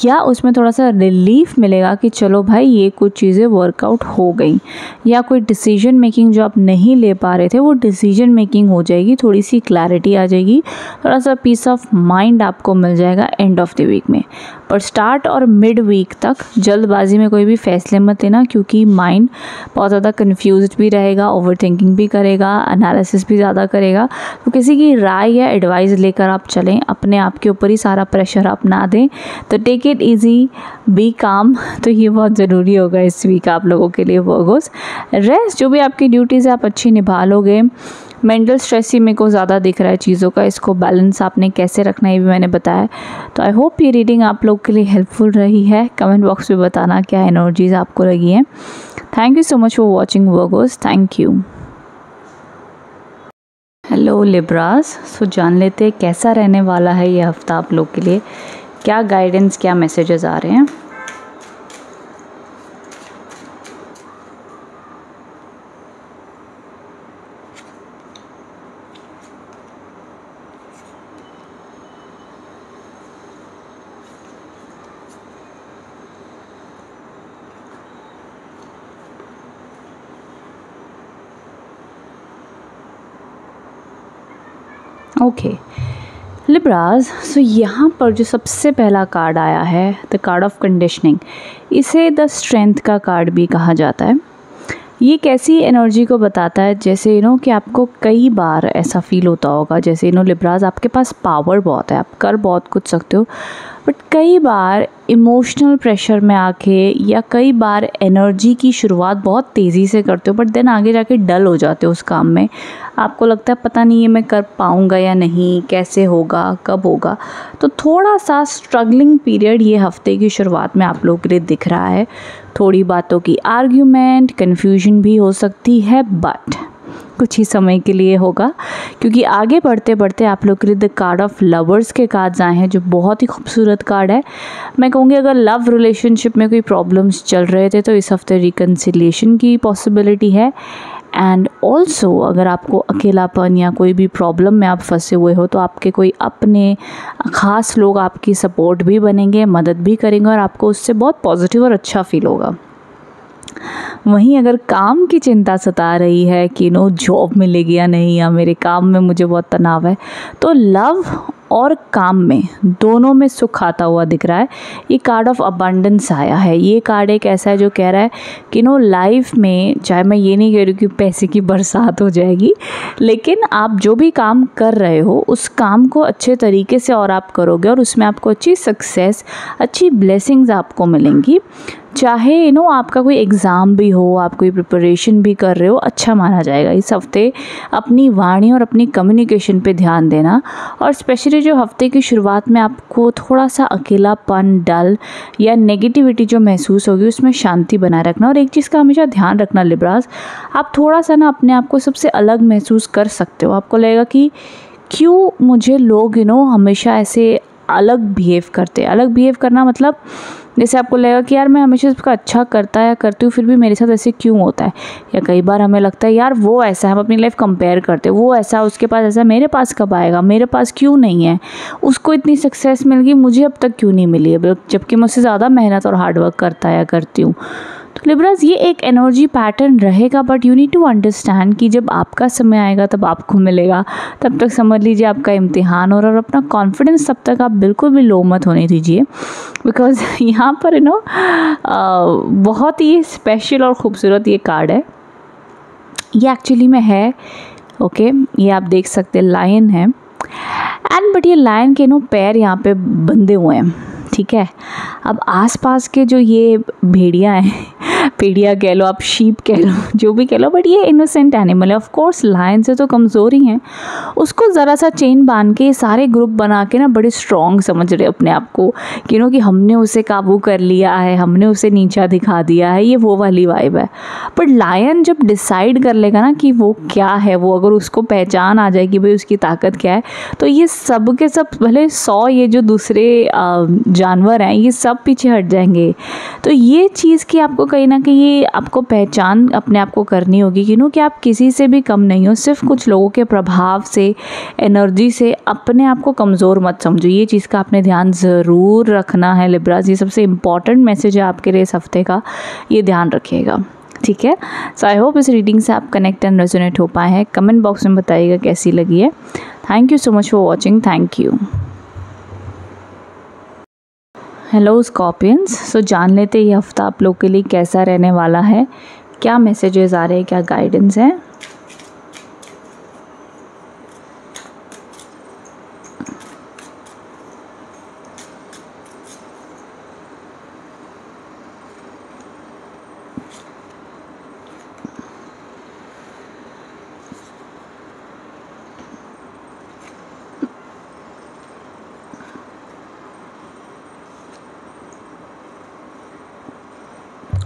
[SPEAKER 1] या उसमें थोड़ा सा रिलीफ मिलेगा कि चलो भाई ये कुछ चीज़ें वर्कआउट हो गई, या कोई डिसीजन मेकिंग जो आप नहीं ले पा रहे थे वो डिसीजन मेकिंग हो जाएगी, थोड़ी सी क्लैरिटी आ जाएगी, थोड़ा सा पीस ऑफ माइंड आपको मिल जाएगा एंड ऑफ द वीक में। पर स्टार्ट और मिड वीक तक जल्दबाजी में कोई भी फैसले मत लेना, क्योंकि माइंड बहुत ज़्यादा कन्फ्यूज्ड भी रहेगा, ओवर थिंकिंग भी करेगा, एनालिसिस भी ज़्यादा करेगा। तो किसी की राय या एडवाइस लेकर आप चलें, अपने आप के ऊपर ही सारा प्रेशर आप ना दें। तो टेक इट ईजी, बी काम। तो ये बहुत ज़रूरी होगा इस वीक आप लोगों के लिए वर्गोस। रेस्ट, जो भी आपकी ड्यूटीज़ है आप अच्छी निभा लोगे। मेंटल स्ट्रेस ही मेरे को ज़्यादा दिख रहा है चीज़ों का, इसको बैलेंस आपने कैसे रखना है ये भी मैंने बताया। तो आई होप ये रीडिंग आप लोग के लिए हेल्पफुल रही है। कमेंट बॉक्स में बताना क्या एनर्जीज़ आपको लगी हैं। Thank you so much for watching Virgos, thank you. Hello Libras, so जान लेते हैं कैसा रहने वाला है ये हफ्ता आप लोग के लिए, क्या गाइडेंस, क्या मैसेजेस आ रहे हैं। ओके लिब्रास, सो यहाँ पर जो सबसे पहला कार्ड आया है द कार्ड ऑफ कंडीशनिंग, इसे द स्ट्रेंथ का कार्ड भी कहा जाता है। ये कैसी एनर्जी को बताता है, जैसे कि आपको कई बार ऐसा फील होता होगा, जैसे लिब्रास आपके पास पावर बहुत है, आप कर बहुत कुछ सकते हो, बट कई बार इमोशनल प्रेशर में आके या कई बार एनर्जी की शुरुआत बहुत तेज़ी से करते हो, बट देन आगे जाके डल हो जाते हो उस काम में। आपको लगता है पता नहीं ये मैं कर पाऊँगा या नहीं, कैसे होगा, कब होगा। तो थोड़ा सा स्ट्रगलिंग पीरियड ये हफ्ते की शुरुआत में आप लोगों के लिए दिख रहा है। थोड़ी बातों की आर्ग्यूमेंट, कन्फ्यूजन भी हो सकती है, बट कुछ ही समय के लिए होगा, क्योंकि आगे बढ़ते बढ़ते आप लोग के लिए द कार्ड ऑफ लवर्स के कार्ड्स आए हैं, जो बहुत ही खूबसूरत कार्ड है। मैं कहूँगी अगर लव रिलेशनशिप में कोई प्रॉब्लम्स चल रहे थे तो इस हफ्ते रिकन्सिलिएशन की पॉसिबिलिटी है। एंड ऑल्सो अगर आपको अकेलापन या कोई भी प्रॉब्लम में आप फंसे हुए हो तो आपके कोई अपने ख़ास लोग आपकी सपोर्ट भी बनेंगे, मदद भी करेंगे और आपको उससे बहुत पॉजिटिव और अच्छा फील होगा। वहीं अगर काम की चिंता सता रही है कि जॉब मिलेगी या नहीं, या मेरे काम में मुझे बहुत तनाव है, तो लव और काम में दोनों में सुख आता हुआ दिख रहा है। ये कार्ड ऑफ अबंडेंस आया है। ये कार्ड एक ऐसा है जो कह रहा है कि लाइफ में, चाहे मैं ये नहीं कह रही कि पैसे की बरसात हो जाएगी, लेकिन आप जो भी काम कर रहे हो उस काम को अच्छे तरीके से और आप करोगे और उसमें आपको अच्छी सक्सेस, अच्छी ब्लेसिंग्स आपको मिलेंगी। चाहे आपका कोई एग्ज़ाम भी हो, आप कोई प्रिपरेशन भी कर रहे हो, अच्छा माना जाएगा। इस हफ्ते अपनी वाणी और अपनी कम्युनिकेशन पे ध्यान देना, और स्पेशली जो हफ्ते की शुरुआत में आपको थोड़ा सा अकेलापन, डल या नेगेटिविटी जो महसूस होगी, उसमें शांति बनाए रखना। और एक चीज़ का हमेशा ध्यान रखना लिब्रास, आप थोड़ा सा अपने आप को सबसे अलग महसूस कर सकते हो। आपको लगेगा कि क्यों मुझे लोग हमेशा ऐसे अलग बिहेव करते हैं। अलग बिहेव करना मतलब जैसे आपको लगेगा कि यार मैं हमेशा इसका अच्छा करता या करती हूँ, फिर भी मेरे साथ ऐसे क्यों होता है। या कई बार हमें लगता है यार वो ऐसा है, हम अपनी लाइफ कंपेयर करते हैं, वो ऐसा, उसके पास ऐसा, मेरे पास कब आएगा, मेरे पास क्यों नहीं है, उसको इतनी सक्सेस मिल गई, मुझे अब तक क्यों नहीं मिली है, जबकि मुझसे ज़्यादा मेहनत और हार्डवर्क करता या करती हूँ। तो लिब्रास ये एक एनर्जी पैटर्न रहेगा, but you need to understand कि जब आपका समय आएगा तब आपको मिलेगा। तब तक समझ लीजिए आपका इम्तिहान हो रहा है, और अपना कॉन्फिडेंस तब तक आप बिल्कुल भी लो मत होने दीजिए, बिकॉज यहाँ पर बहुत ही स्पेशल और ख़ूबसूरत ये कार्ड है। ये एक्चुअली में है ओके, ये आप देख सकते हैं लायन है, एंड बट ये लायन के पैर यहाँ पे बंधे हुए हैं, ठीक है। अब आसपास के जो ये भेड़िया हैं, भेड़िया कह लो, आप शीप कह लो, जो भी कह लो, बट ये इनोसेंट एनिमल है। ऑफ कोर्स लायन से तो कमज़ोर ही हैं, उसको ज़रा सा चेन बांध के सारे ग्रुप बना के बड़े स्ट्रॉन्ग समझ रहे अपने आप को कि हमने उसे काबू कर लिया है, हमने उसे नीचा दिखा दिया है, ये वो वाली वाइब है। बट लायन जब डिसाइड कर लेगा ना कि वो क्या है, वो अगर उसको पहचान आ जाए कि भाई उसकी ताकत क्या है, तो ये सब के सब, भले 100 ये जो दूसरे जानवर हैं, ये सब पीछे हट जाएंगे। तो ये चीज़ की आपको कहीं ना कहीं ये आपको पहचान अपने आप को करनी होगी कि आप किसी से भी कम नहीं हो। सिर्फ कुछ लोगों के प्रभाव से, एनर्जी से अपने आप को कमज़ोर मत समझो। ये चीज़ का आपने ध्यान ज़रूर रखना है लिब्रास। ये सबसे इम्पॉर्टेंट मैसेज है आपके लिए इस हफ्ते का, ये ध्यान रखिएगा, ठीक है। सो आई होप इस रीडिंग से आप कनेक्ट एंड रेजोनेट हो पाए हैं। कमेंट बॉक्स में बताइएगा कैसी लगी है। Thank you so much for watching, thank you. Hello Scorpions, so जान लेते ये हफ्ता आप लोग के लिए कैसा रहने वाला है, क्या मैसेजेस आ रहे हैं, क्या गाइडेंस है।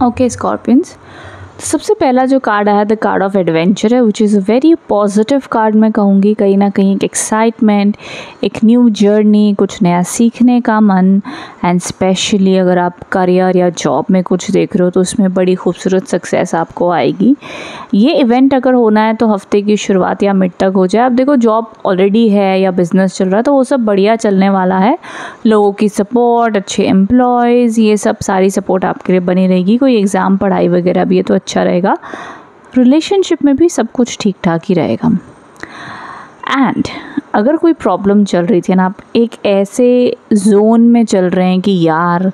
[SPEAKER 1] ओके स्कॉर्पियंस, सबसे पहला जो कार्ड आया द कार्ड ऑफ एडवेंचर है, which is a very positive card. मैं कहूँगी कहीं ना कहीं एक एक्साइटमेंट, एक न्यू जर्नी, कुछ नया सीखने का मन, एंड स्पेशली अगर आप करियर या जॉब में कुछ देख रहे हो तो उसमें बड़ी खूबसूरत सक्सेस आपको आएगी। ये इवेंट अगर होना है तो हफ्ते की शुरुआत या मिड तक हो जाए। अब देखो जॉब ऑलरेडी है या बिज़नेस चल रहा है तो वो सब बढ़िया चलने वाला है। लोगों की सपोर्ट, अच्छे एम्प्लॉयज़, ये सब सारी सपोर्ट आपके लिए बनी रहेगी। कोई एग्ज़ाम, पढ़ाई वगैरह भी है तो अच्छा रहेगा। रिलेशनशिप में भी सब कुछ ठीक ठाक ही रहेगा। एंड अगर कोई प्रॉब्लम चल रही थी ना, आप एक ऐसे जोन में चल रहे हैं कि यार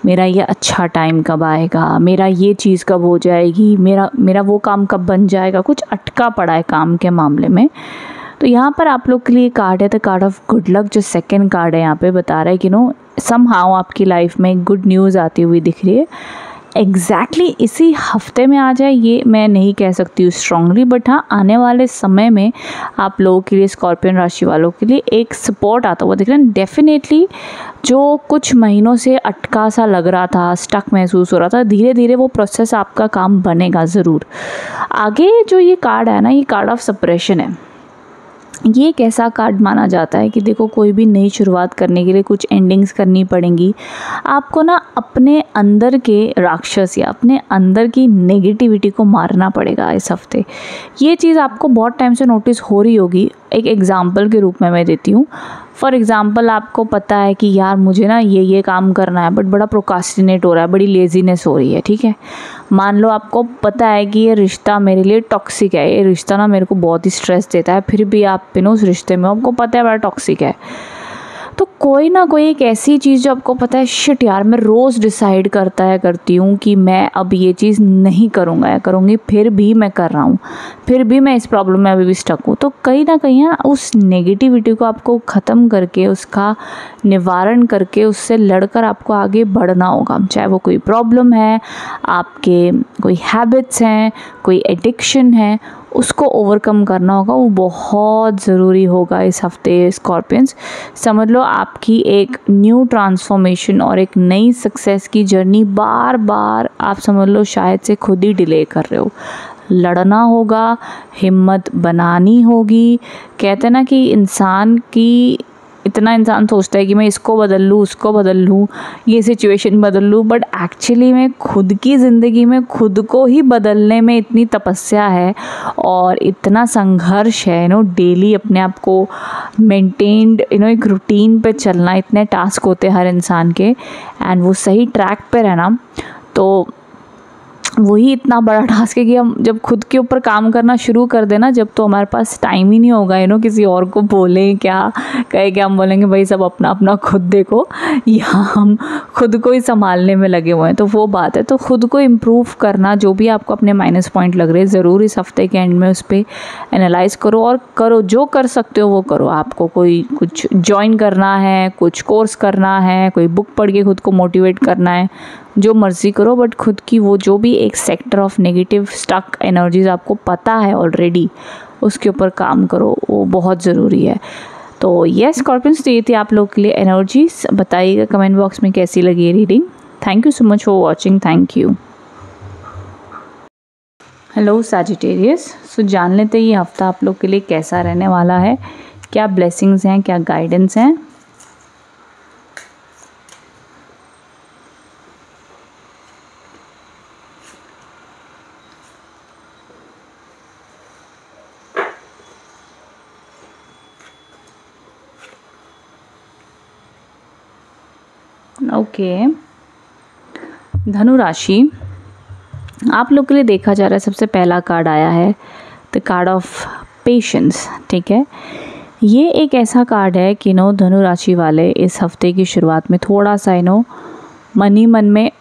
[SPEAKER 1] मेरा ये अच्छा टाइम कब आएगा, मेरा ये चीज़ कब हो जाएगी, मेरा वो काम कब बन जाएगा, कुछ अटका पड़ा है काम के मामले में, तो यहाँ पर आप लोग के लिए कार्ड है the card of good luck. जो सेकंड कार्ड है यहाँ पे बता रहा है कि नो समहाउ आपकी लाइफ में गुड न्यूज़ आती हुई दिख रही है। एग्जैक्टली इसी हफ्ते में आ जाए ये मैं नहीं कह सकती हूँ स्ट्रांगली, बट हाँ आने वाले समय में आप लोगों के लिए, स्कॉर्पियन राशि वालों के लिए एक सपोर्ट आता हुआ दिख रहा है। डेफिनेटली जो कुछ महीनों से अटका सा लग रहा था, स्टक महसूस हो रहा था, धीरे धीरे वो प्रोसेस आपका काम बनेगा ज़रूर। आगे जो ये कार्ड है ना, ये कार्ड ऑफ सप्रेशन है। ये एक ऐसा कार्ड माना जाता है कि देखो कोई भी नई शुरुआत करने के लिए कुछ एंडिंग्स करनी पड़ेंगी। आपको ना अपने अंदर के राक्षस या अपने अंदर की नेगेटिविटी को मारना पड़ेगा इस हफ्ते। ये चीज़ आपको बहुत टाइम से नोटिस हो रही होगी। एक एग्ज़ाम्पल के रूप में मैं देती हूँ। फॉर एग्ज़ाम्पल आपको पता है कि यार मुझे ना ये काम करना है, बट बड़ा प्रोकास्टिनेट हो रहा है, बड़ी लेज़ीनेस हो रही है, ठीक है। मान लो आपको पता है कि ये रिश्ता मेरे लिए टॉक्सिक है, ये रिश्ता ना मेरे को बहुत ही स्ट्रेस देता है, फिर भी आप उस रिश्ते में आपको पता है बड़ा टॉक्सिक है। तो कोई ना कोई एक ऐसी चीज़ जो आपको पता है शिट यार मैं रोज़ डिसाइड करती हूँ कि मैं अब ये चीज़ नहीं करूँगा या करूँगी, फिर भी मैं कर रहा हूँ, फिर भी मैं इस प्रॉब्लम में अभी भी स्टक हूँ। तो कहीं ना कहीं ना उस नेगेटिविटी को आपको ख़त्म करके, उसका निवारण करके, उससे लड़कर आपको आगे बढ़ना होगा। चाहे वो कोई प्रॉब्लम है, आपके कोई हैबिट्स हैं, एडिक्शन है, उसको ओवरकम करना होगा। वो बहुत ज़रूरी होगा इस हफ्ते स्कॉर्पियंस। समझ लो आपकी एक न्यू ट्रांसफॉर्मेशन और एक नई सक्सेस की जर्नी बार बार आप समझ लो शायद से खुद ही डिले कर रहे हो। लड़ना होगा, हिम्मत बनानी होगी। कहते हैं ना कि इंसान सोचता है कि मैं इसको बदल लूँ, उसको बदल लूँ, ये सिचुएशन बदल लूँ, बट एक्चुअली में खुद की ज़िंदगी में खुद को ही बदलने में इतनी तपस्या है और इतना संघर्ष है। डेली अपने आप को मेंटेन्ड एक रूटीन पे चलना, इतने टास्क होते हैं हर इंसान के, एंड वो सही ट्रैक पे रहना, तो वही इतना बड़ा टास्क है कि हम जब खुद के ऊपर काम करना शुरू कर देना, जब तो हमारे पास टाइम ही नहीं होगा किसी और को बोलें क्या कहे, क्या हम बोलेंगे भाई सब अपना अपना खुद देखो, या हम खुद को ही संभालने में लगे हुए हैं। तो वो बात है। तो खुद को इम्प्रूव करना, जो भी आपको अपने माइनस पॉइंट लग रहे हैं, ज़रूर इस हफ्ते के एंड में उस पर एनालाइज करो और करो, जो कर सकते हो वो करो। आपको कोई कुछ ज्वाइन करना है, कुछ कोर्स करना है, कोई बुक पढ़ के खुद को मोटिवेट करना है, जो मर्ज़ी करो, बट खुद की वो जो भी एक sector of negative stuck energies आपको पता है ऑलरेडी, उसके ऊपर काम करो, वो बहुत ज़रूरी है। तो यस स्कॉर्पियंस, तो ये थी आप लोग के लिए एनर्जीज। बताइएगा कमेंट बॉक्स में कैसी लगी ये reading. Thank you so much for watching. Thank you. Hello Sagittarius, so जान लेते ये हफ्ता आप लोग के लिए कैसा रहने वाला है, क्या ब्लेसिंग्स हैं, क्या गाइडेंस हैं। ओके, धनु राशि आप लोग के लिए देखा जा रहा है। सबसे पहला कार्ड आया है द कार्ड ऑफ पेशेंस, ठीक है। ये एक ऐसा कार्ड है कि धनु राशि वाले इस हफ्ते की शुरुआत में थोड़ा सा मन ही मन में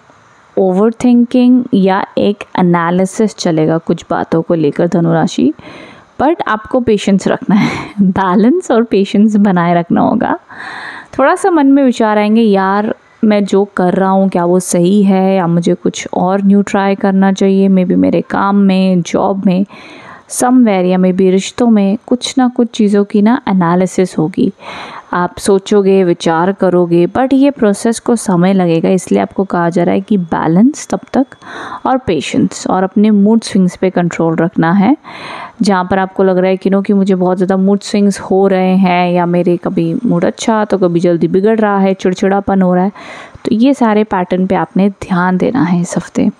[SPEAKER 1] ओवर थिंकिंग या एक एनालिसिस चलेगा कुछ बातों को लेकर धनु राशि, बट आपको पेशेंस रखना है, बैलेंस और पेशेंस बनाए रखना होगा। थोड़ा सा मन में विचार आएंगे, यार मैं जो कर रहा हूँ क्या वो सही है, या मुझे कुछ और न्यू ट्राई करना चाहिए। मे बी मेरे काम में, जॉब में, समवेयर, या मे बी रिश्तों में कुछ ना कुछ चीज़ों की एनालिसिस होगी। आप सोचोगे, विचार करोगे, बट ये प्रोसेस को समय लगेगा। इसलिए आपको कहा जा रहा है कि बैलेंस तब तक और पेशेंस और अपने मूड स्विंग्स पे कंट्रोल रखना है। जहाँ पर आपको लग रहा है कि मुझे बहुत ज़्यादा मूड स्विंग्स हो रहे हैं, या मेरे कभी मूड अच्छा तो कभी जल्दी बिगड़ रहा है, चिड़चिड़ापन हो रहा है, तो ये सारे पैटर्न पे आपने ध्यान देना है इस हफ्ते।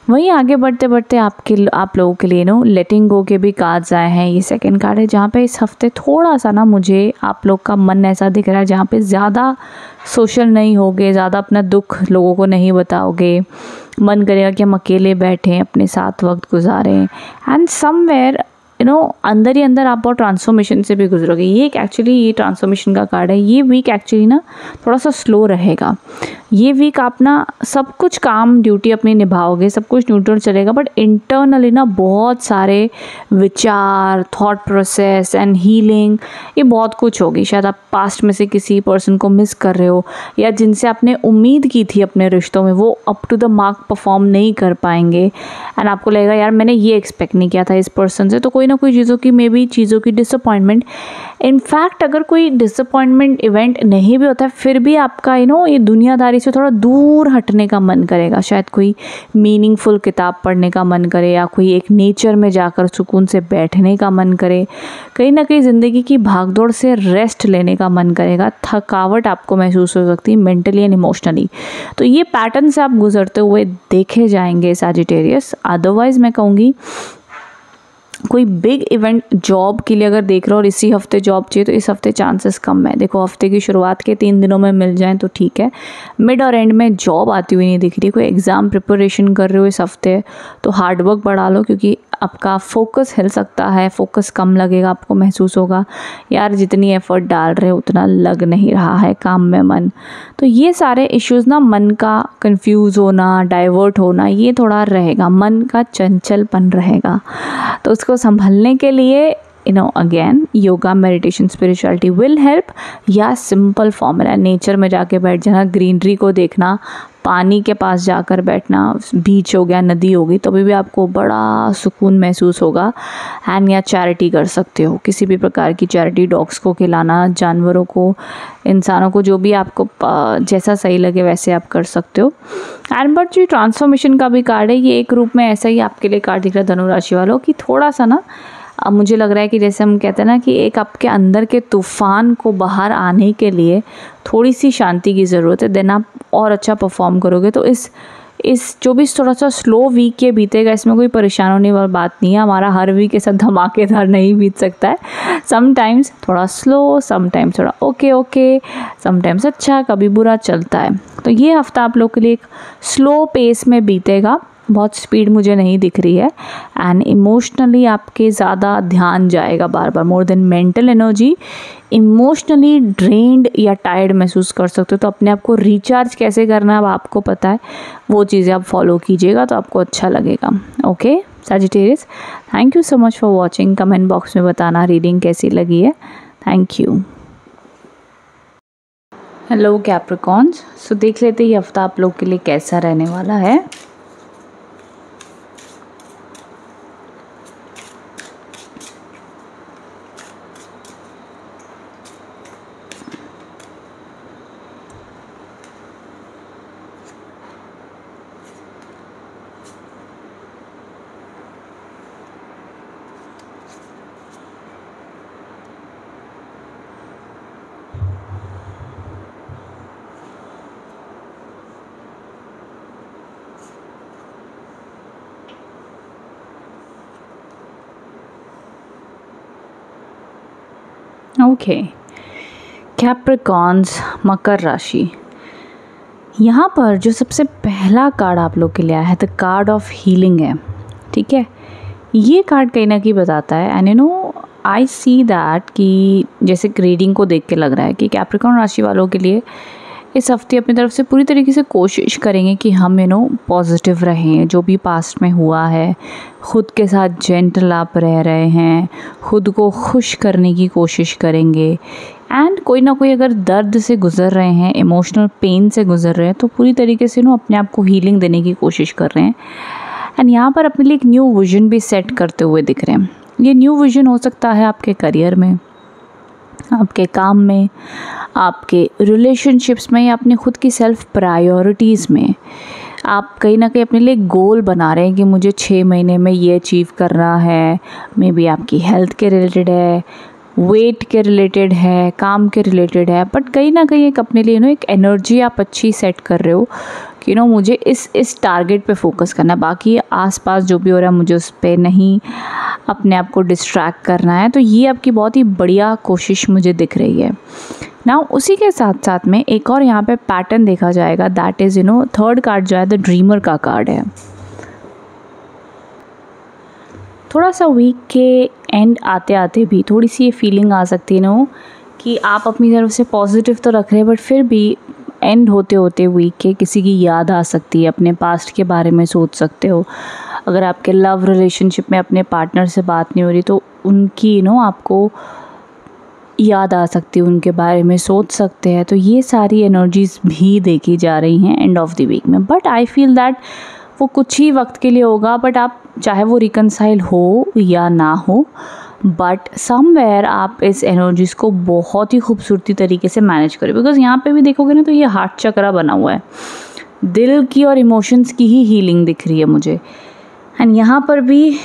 [SPEAKER 1] वहीं आगे बढ़ते बढ़ते आप लोगों के लिए लेटिंग गो के भी कार्ड्स आए हैं। ये सेकंड कार्ड है जहाँ पे इस हफ्ते थोड़ा सा मुझे आप लोग का मन ऐसा दिख रहा है जहाँ पे ज़्यादा सोशल नहीं होगे, ज़्यादा अपना दुख लोगों को नहीं बताओगे। मन करेगा कि हम अकेले बैठें, अपने साथ वक्त गुजारें, एंड समवेयर अंदर ही अंदर आप बहुत ट्रांसफॉर्मेशन से भी गुजरोगे। ये एक एक्चुअली ये ट्रांसफॉर्मेशन का कार्ड है। ये वीक एक्चुअली ना थोड़ा सा स्लो रहेगा। ये वीक आप ना सब कुछ काम ड्यूटी अपनी निभाओगे, सब कुछ न्यूट्रल चलेगा, बट इंटरनली ना बहुत सारे विचार, थॉट प्रोसेस एंड हीलिंग, ये बहुत कुछ होगी। शायद आप पास्ट में से किसी पर्सन को मिस कर रहे हो, या जिनसे आपने उम्मीद की थी अपने रिश्तों में वो up to the mark perform नहीं कर पाएंगे, एंड आपको लगेगा यार मैंने ये एक्सपेक्ट नहीं किया था इस पर्सन से। तो कोई ना कोई चीज़ों की मे बी चीज़ों की डिसअपॉइंटमेंट, इनफैक्ट अगर कोई डिसअपॉइंटमेंट इवेंट नहीं भी होता है फिर भी आपका ये दुनियादारी से थोड़ा दूर हटने का मन करेगा। शायद कोई मीनिंगफुल किताब पढ़ने का मन करे, या कोई एक नेचर में जाकर सुकून से बैठने का मन करे, कहीं ना कहीं ज़िंदगी की भागदौड़ से रेस्ट लेने का मन करेगा। थकावट आपको महसूस हो सकती है मेंटली एंड इमोशनली। तो ये पैटर्न से आप गुजरते हुए देखे जाएंगे सैजिटेरियस। अदरवाइज़ मैं कहूँगी कोई बिग इवेंट जॉब के लिए अगर देख रहे हो और इसी हफ्ते जॉब चाहिए तो इस हफ्ते चांसेस कम है। देखो हफ्ते की शुरुआत के 3 दिनों में मिल जाएं तो ठीक है, मिड और एंड में जॉब आती हुई नहीं दिख रही। कोई एग्ज़ाम प्रिपरेशन कर रहे हो इस हफ्ते तो हार्डवर्क बढ़ा लो, क्योंकि आपका फोकस हिल सकता है, फोकस कम लगेगा, आपको महसूस होगा यार जितनी एफर्ट डाल रहे हो उतना लग नहीं रहा है काम में मन। तो ये सारे इश्यूज़ ना, मन का कंफ्यूज होना, डाइवर्ट होना, ये थोड़ा रहेगा, मन का चंचलपन रहेगा। तो उसको संभलने के लिए again yoga, meditation, spirituality will help, या सिंपल फॉर्मूला नेचर में जाके बैठ जाना, ग्रीनरी को देखना, पानी के पास जाकर बैठना, बीच हो गया, नदी हो गई, तो भी आपको बड़ा सुकून महसूस होगा। एंड या चैरिटी कर सकते हो, किसी भी प्रकार की चैरिटी, डॉग्स को खिलाना, जानवरों को, इंसानों को, जो भी आपको जैसा सही लगे वैसे आप कर सकते हो। एंड बट जो ट्रांसफॉर्मेशन का भी कार्ड है, ये एक रूप में ऐसा ही आपके लिए कार्ड दिख रहा है धनु राशि वालों की। थोड़ा सा ना अब मुझे लग रहा है कि जैसे हम कहते हैं ना कि एक आपके अंदर के तूफ़ान को बाहर आने के लिए थोड़ी सी शांति की ज़रूरत है, देन आप और अच्छा परफॉर्म करोगे। तो इस 24 थोड़ा सा स्लो वीक ये बीतेगा, इसमें कोई परेशान होने वाली बात नहीं है। हमारा हर वीक ऐसा धमाकेदार नहीं बीत सकता है, समटाइम्स थोड़ा स्लो, समटाइम्स थोड़ा ओके, समटाइम्स अच्छा, कभी बुरा चलता है। तो ये हफ्ता आप लोग के लिए एक स्लो पेस में बीतेगा, बहुत स्पीड मुझे नहीं दिख रही है। एंड इमोशनली आपके ज़्यादा ध्यान जाएगा बार बार, more than mental energy, emotionally drained या टायर्ड महसूस कर सकते हो। तो अपने आप को रिचार्ज कैसे करना है अब आपको पता है, वो चीज़ें आप फॉलो कीजिएगा तो आपको अच्छा लगेगा। Okay Sagittarius, thank you so much for watching. Comment box में बताना रीडिंग कैसी लगी है। Thank you. हेलो कैप्रिकॉर्न्स, सो देख लेते ये हफ्ता आप लोग के लिए कैसा रहने वाला है। ओके कैप्रिकॉर्न्स, मकर राशि, यहाँ पर जो सबसे पहला कार्ड आप लोग के लिए आया है द कार्ड ऑफ हीलिंग है। ठीक है, ये कार्ड कहीं ना कहीं बताता है, एंड आई सी दैट कि जैसे रीडिंग को देख के लग रहा है कि कैप्रिकॉर्न राशि वालों के लिए इस हफ्ते अपनी तरफ से पूरी तरीके से कोशिश करेंगे कि हम पॉजिटिव रहें। जो भी पास्ट में हुआ है, ख़ुद के साथ जेंटल आप रह रहे हैं, ख़ुद को खुश करने की कोशिश करेंगे। एंड कोई ना कोई अगर दर्द से गुज़र रहे हैं, इमोशनल पेन से गुज़र रहे हैं, तो पूरी तरीके से अपने आप को हीलिंग देने की कोशिश कर रहे हैं। एंड यहाँ पर अपने लिए एक न्यू विजन भी सेट करते हुए दिख रहे हैं। ये न्यू विजन हो सकता है आपके करियर में, आपके काम में, आपके रिलेशनशिप्स में, या अपने खुद की सेल्फ प्रायोरिटीज़ में। आप कहीं ना कहीं अपने लिए गोल बना रहे हैं कि मुझे 6 महीने में ये अचीव करना है। मे बी आपकी हेल्थ के रिलेटेड है, वेट के रिलेटेड है, काम के रिलेटेड है, बट कहीं ना कहीं एक अपने लिए एक एनर्जी आप अच्छी सेट कर रहे हो कि मुझे इस टारगेट पे फोकस करना है। बाकी आसपास जो भी हो रहा है मुझे उस पर नहीं अपने आप को डिस्ट्रैक्ट करना है। तो ये आपकी बहुत ही बढ़िया कोशिश मुझे दिख रही है ना। उसी के साथ साथ में एक और यहाँ पे पैटर्न देखा जाएगा, दैट इज़ थर्ड कार्ड जो है द ड्रीमर का कार्ड है। थोड़ा सा वीक के एंड आते आते भी थोड़ी सी ये फीलिंग आ सकती है ना कि आप अपनी तरफ से पॉजिटिव तो रख रहे हैं, बट फिर भी एंड होते होते वीक के किसी की याद आ सकती है, अपने पास्ट के बारे में सोच सकते हो। अगर आपके लव रिलेशनशिप में अपने पार्टनर से बात नहीं हो रही तो उनकी आपको याद आ सकती है, उनके बारे में सोच सकते हैं। तो ये सारी एनर्जीज़ भी देखी जा रही हैं एंड ऑफ द वीक में। बट आई फील दैट वो कुछ ही वक्त के लिए होगा, बट आप चाहे वो रिकनसाइल हो या ना हो, बट समवेयर आप इस एनर्जीज़ को बहुत ही खूबसूरती तरीके से मैनेज करें। बिकॉज यहाँ पे भी देखोगे ना तो ये हार्ट चक्रा बना हुआ है, दिल की और इमोशंस की ही हीलिंग दिख रही है मुझे। एंड यहाँ पर भी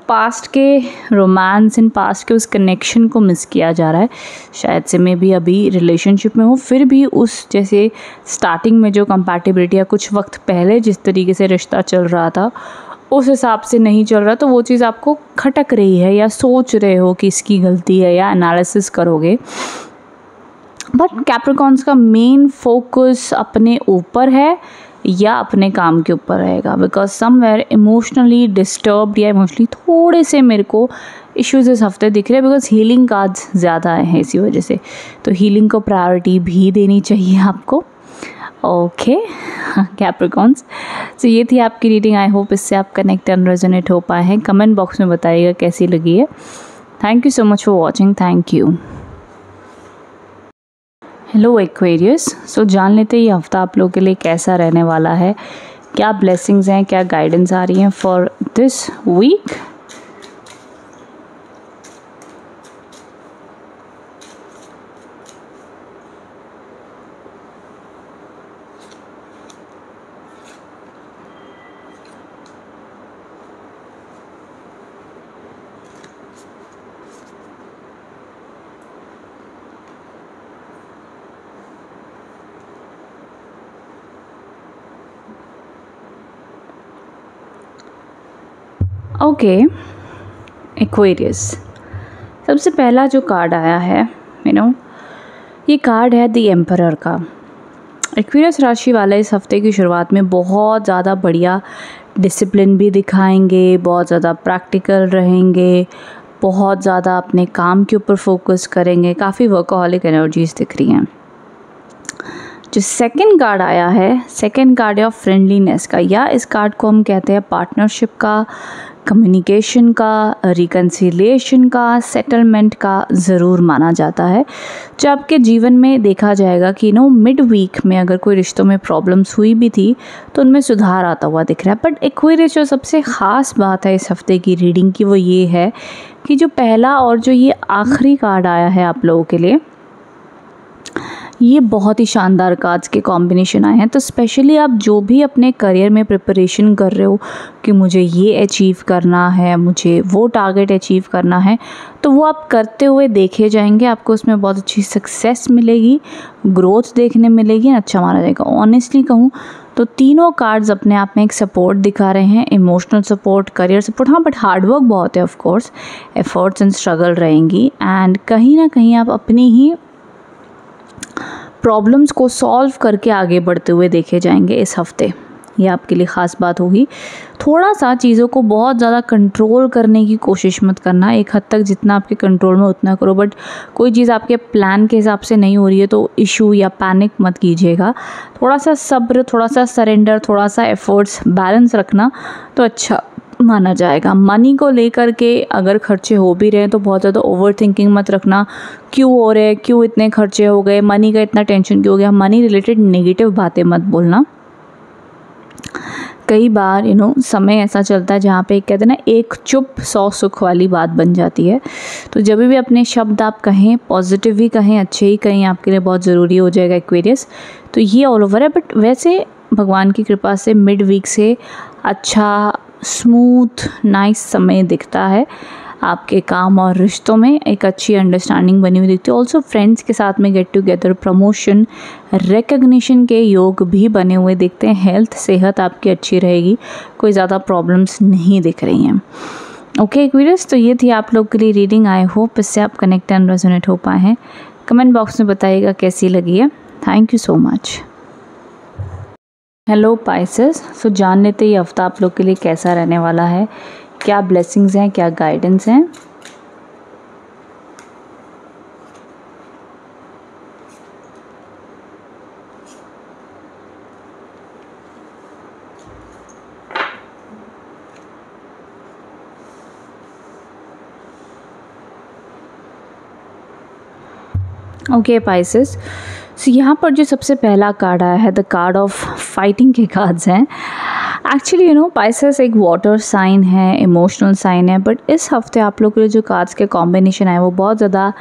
[SPEAKER 1] पास्ट के रोमांस एंड पास्ट के उस कनेक्शन को मिस किया जा रहा है। शायद से मैं भी अभी रिलेशनशिप में हूँ, फिर भी उस जैसे स्टार्टिंग में जो कंपैटिबिलिटी या कुछ वक्त पहले जिस तरीके से रिश्ता चल रहा था उस हिसाब से नहीं चल रहा, तो वो चीज़ आपको खटक रही है या सोच रहे हो कि इसकी गलती है या एनालिसिस करोगे। बट कैप्रिकॉर्न्स का मेन फोकस अपने ऊपर है या अपने काम के ऊपर रहेगा। बिकॉज समवेयर इमोशनली डिस्टर्ब्ड या इमोशनली थोड़े से मेरे को इश्यूज़ इस हफ्ते दिख रहे हैं, बिकॉज हीलिंग कार्ड्स ज़्यादा आए हैं इसी वजह से। तो हीलिंग को प्रायोरिटी भी देनी चाहिए आपको। ओके कैप्रिकॉर्न्स, तो ये थी आपकी रीडिंग। आई होप इससे आप कनेक्ट एंड रेजोनेट हो पाए हैं। कमेंट बॉक्स में बताइएगा कैसी लगी है। Thank you so much for watching. Thank you. Hello Aquarius, so जान लेते हैं ये हफ्ता आप लोगों के लिए कैसा रहने वाला है, क्या ब्लेसिंग्स हैं, क्या गाइडेंस आ रही हैं for this week. Okay Aquarius, सबसे पहला जो कार्ड आया है ये कार्ड है द एम्परर का। एक्वेरियस राशि वाले इस हफ्ते की शुरुआत में बहुत ज़्यादा बढ़िया डिसिप्लिन भी दिखाएंगे, बहुत ज़्यादा प्रैक्टिकल रहेंगे, बहुत ज़्यादा अपने काम के ऊपर फोकस करेंगे, काफ़ी वर्कहॉलिक एनर्जीज दिख रही हैं। जो सेकंड कार्ड आया है, सेकंड कार्ड है ऑफ फ्रेंडलीनेस का, या इस कार्ड को हम कहते हैं पार्टनरशिप का, कम्युनिकेशन का, रिकन्सिलिएशन का, सेटलमेंट का ज़रूर माना जाता है। जो आपके जीवन में देखा जाएगा कि मिड वीक में अगर कोई रिश्तों में प्रॉब्लम्स हुई भी थी तो उनमें सुधार आता हुआ दिख रहा है। बट एक्वेरियस जो सबसे ख़ास बात है इस हफ्ते की रीडिंग की वो ये है कि जो पहला और जो ये आखिरी कार्ड आया है आप लोगों के लिए, ये बहुत ही शानदार कार्ड्स के कॉम्बिनेशन आए हैं। तो स्पेशली आप जो भी अपने करियर में प्रिपरेशन कर रहे हो कि मुझे ये अचीव करना है, मुझे वो टारगेट अचीव करना है, तो वो आप करते हुए देखे जाएंगे। आपको उसमें बहुत अच्छी सक्सेस मिलेगी, ग्रोथ देखने मिलेगी, अच्छा माना जाएगा। ऑनेस्टली कहूँ तो तीनों कार्ड्स अपने आप में एक सपोर्ट दिखा रहे हैं, इमोशनल सपोर्ट, करियर सपोर्ट, हाँ बट हार्डवर्क बहुत है, of course efforts and struggle रहेंगी। एंड कहीं ना कहीं आप अपनी ही प्रॉब्लम्स को सॉल्व करके आगे बढ़ते हुए देखे जाएंगे इस हफ्ते। ये आपके लिए ख़ास बात होगी। थोड़ा सा चीज़ों को बहुत ज़्यादा कंट्रोल करने की कोशिश मत करना, एक हद तक जितना आपके कंट्रोल में उतना करो। बट कोई चीज़ आपके प्लान के हिसाब से नहीं हो रही है तो इशू या पैनिक मत कीजिएगा। थोड़ा सा सब्र, थोड़ा सा सरेंडर, थोड़ा सा एफर्ट्स बैलेंस रखना तो अच्छा माना जाएगा। मनी को लेकर के अगर खर्चे हो भी रहे हैं तो बहुत ज़्यादा ओवर थिंकिंग मत रखना, क्यों हो रहे हैं, क्यों इतने खर्चे हो गए, मनी का इतना टेंशन क्यों हो गया, मनी रिलेटेड नेगेटिव बातें मत बोलना। कई बार समय ऐसा चलता है जहाँ पे कहते हैं ना, एक चुप 100 सुख वाली बात बन जाती है। तो जब भी अपने शब्द आप कहें, पॉजिटिव ही कहें, अच्छे ही कहें, आपके लिए बहुत ज़रूरी हो जाएगा एक्वेरियस। तो ये ऑल ओवर है। बट वैसे भगवान की कृपा से मिड वीक से अच्छा स्मूथ नाइस समय दिखता है आपके काम और रिश्तों में, एक अच्छी अंडरस्टैंडिंग बनी हुई दिखती है। ऑल्सो फ्रेंड्स के साथ में गेट टुगेदर, प्रमोशन, रिकग्निशन के योग भी बने हुए दिखते हैं। हेल्थ, सेहत आपकी अच्छी रहेगी, कोई ज़्यादा प्रॉब्लम्स नहीं दिख रही हैं। ओके एक्वेरियस, तो ये थी आप लोग के लिए रीडिंग। आई होप इससे आप कनेक्ट एंड रेजोनेट हो पाए हैं। कमेंट बॉक्स में बताइएगा कैसी लगी है। Thank you so much. Hello Pisces, so जान लेते ये हफ्ता आप लोग के लिए कैसा रहने वाला है, क्या ब्लेसिंग्स हैं, क्या गाइडेंस हैं। ओके पाइसेस, सो यहाँ पर जो सबसे पहला कार्ड आया है द कार्ड ऑफ फाइटिंग के कार्ड्स हैं। एक्चुअली यू नो पाइसेस एक वाटर साइन है, इमोशनल साइन है, बट इस हफ्ते आप लोग के लिए जो कार्ड्स के कॉम्बिनेशन आए वो बहुत ज़्यादा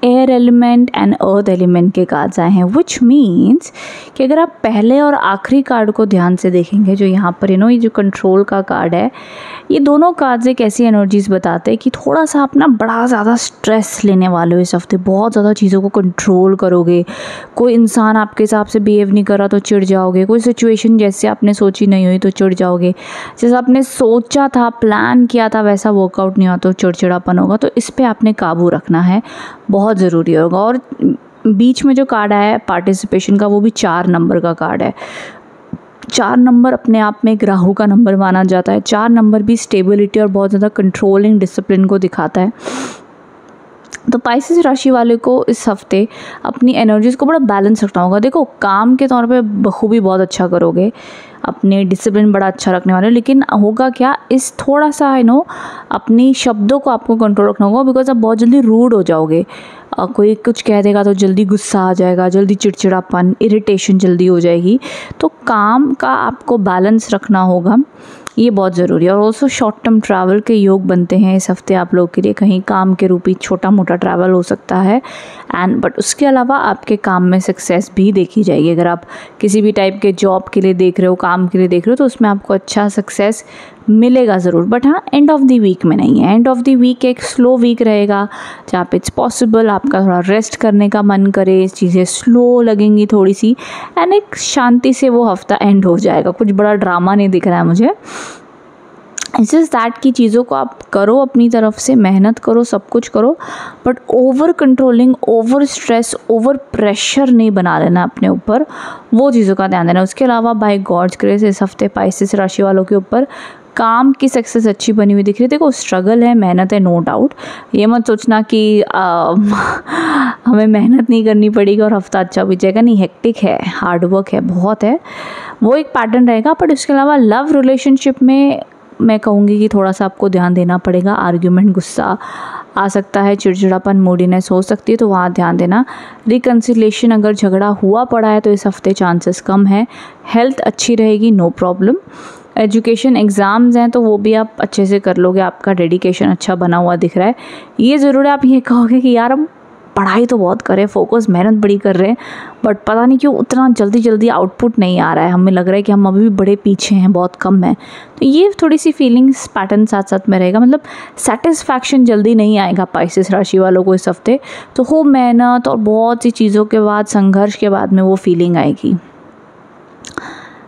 [SPEAKER 1] air element and earth element के कार्ड्स आए हैं, विच मीन्स कि अगर आप पहले और आखिरी कार्ड को ध्यान से देखेंगे, जो यहाँ पर ये जो कंट्रोल का कार्ड है, ये दोनों कार्ड्स एक ऐसी एनर्जीज बताते हैं कि थोड़ा सा आप ना बड़ा ज़्यादा स्ट्रेस लेने वाले हो इस हफ्ते, बहुत ज़्यादा चीज़ों को कंट्रोल करोगे। कोई इंसान आपके हिसाब से बिहेव नहीं कर रहा तो चिढ़ जाओगे, कोई सिचुएशन जैसे आपने सोची नहीं हुई तो चिढ़ जाओगे, जैसा आपने सोचा था, प्लान किया था वैसा वर्कआउट नहीं हुआ तो चिड़चिड़ापन होगा। तो इस पर आपने काबू रखना है, बहुत ज़रूरी होगा। और बीच में जो कार्ड आया है पार्टिसिपेशन का, वो भी 4 नंबर का कार्ड है। 4 नंबर अपने आप में एक राहु का नंबर माना जाता है। 4 नंबर भी स्टेबिलिटी और बहुत ज़्यादा कंट्रोलिंग डिसिप्लिन को दिखाता है। तो पाइसेस राशि वाले को इस हफ्ते अपनी एनर्जीज़ को बड़ा बैलेंस रखना होगा। देखो काम के तौर पे बखूबी बहुत अच्छा करोगे, अपने डिसिप्लिन बड़ा अच्छा रखने वाले हो, लेकिन होगा क्या, इस थोड़ा सा अपनी शब्दों को आपको कंट्रोल रखना होगा, बिकॉज आप बहुत जल्दी रूड हो जाओगे। कोई कुछ कह देगा तो जल्दी गुस्सा आ जाएगा, जल्दी चिड़चिड़ापन, इरिटेशन जल्दी हो जाएगी। तो काम का आपको बैलेंस रखना होगा, ये बहुत ज़रूरी है। और ऑल्सो शॉर्ट टर्म ट्रैवल के योग बनते हैं इस हफ्ते आप लोग के लिए, कहीं काम के रूपी छोटा मोटा ट्रैवल हो सकता है। एंड बट उसके अलावा आपके काम में सक्सेस भी देखी जाएगी। अगर आप किसी भी टाइप के जॉब के लिए देख रहे हो, काम के लिए देख रहे हो, तो उसमें आपको अच्छा सक्सेस मिलेगा ज़रूर। बट हाँ, एंड ऑफ द वीक में नहीं है। एंड ऑफ द वीक एक स्लो वीक रहेगा, जहाँ पे इट्स पॉसिबल आपका थोड़ा रेस्ट करने का मन करे, चीज़ें स्लो लगेंगी थोड़ी सी, एंड एक शांति से वो हफ्ता एंड हो जाएगा। कुछ बड़ा ड्रामा नहीं दिख रहा है मुझे। इट्स जस्ट दैट की चीज़ों को आप करो, अपनी तरफ से मेहनत करो, सब कुछ करो, but over controlling, over stress, over pressure नहीं बना लेना अपने ऊपर, वो चीज़ों का ध्यान देना। उसके अलावा बाय गॉड्स ग्रेस इस हफ्ते पाइसेस राशि वालों के ऊपर काम की सक्सेस अच्छी बनी हुई दिख रही है। देखो स्ट्रगल है, मेहनत है, नो डाउट। ये मत सोचना कि हमें मेहनत नहीं करनी पड़ेगी और हफ्ता अच्छा बीत जाएगा, नहीं, हेक्टिक है, हार्ड वर्क है, बहुत है, वो एक पैटर्न रहेगा। बट उसके अलावा लव रिलेशनशिप में मैं कहूँगी कि थोड़ा सा आपको ध्यान देना पड़ेगा। आर्ग्यूमेंट, गुस्सा आ सकता है, चिड़चिड़ापन, मूडीनेस हो सकती है, तो वहाँ ध्यान देना। रिकन्सिलेशन अगर झगड़ा हुआ पड़ा है तो इस हफ्ते चांसेस कम है। हेल्थ अच्छी रहेगी, नो प्रॉब्लम। एजुकेशन, एग्ज़ाम्स हैं तो वो भी आप अच्छे से कर लोगे, आपका डेडिकेशन अच्छा बना हुआ दिख रहा है। ये ज़रूर है, आप ये कहोगे कि यार हम पढ़ाई तो बहुत करें, फोकस, मेहनत बड़ी कर रहे हैं, बट पता नहीं क्यों उतना जल्दी आउटपुट नहीं आ रहा है, हमें लग रहा है कि हम अभी भी बड़े पीछे हैं, बहुत कम है। तो ये थोड़ी सी फीलिंग्स पैटर्न साथ साथ में रहेगा, मतलब सेटिस्फैक्शन जल्दी नहीं आएगा पाइसेस राशि वालों को इस हफ्ते। तो खूब मेहनत और बहुत सी चीज़ों के बाद, संघर्ष के बाद में वो फीलिंग आएगी।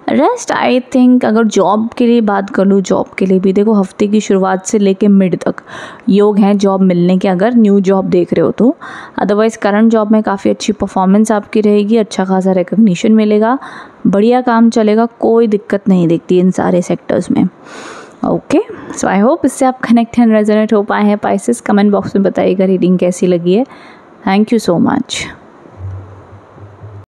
[SPEAKER 1] रेस्ट आई थिंक, अगर जॉब के लिए बात कर लूँ, जॉब के लिए भी देखो हफ्ते की शुरुआत से लेके मिड तक योग हैं जॉब मिलने के, अगर न्यू जॉब देख रहे हो तो। अदरवाइज़ करंट जॉब में काफ़ी अच्छी परफॉर्मेंस आपकी रहेगी, अच्छा खासा रिकग्निशन मिलेगा, बढ़िया काम चलेगा, कोई दिक्कत नहीं दिखती इन सारे सेक्टर्स में। ओके, सो आई होप इससे आप कनेक्ट एंड रेजोनेट हो पाए हैं पाइसेस। कमेंट बॉक्स में बताइएगा रीडिंग कैसी लगी है। Thank you so much.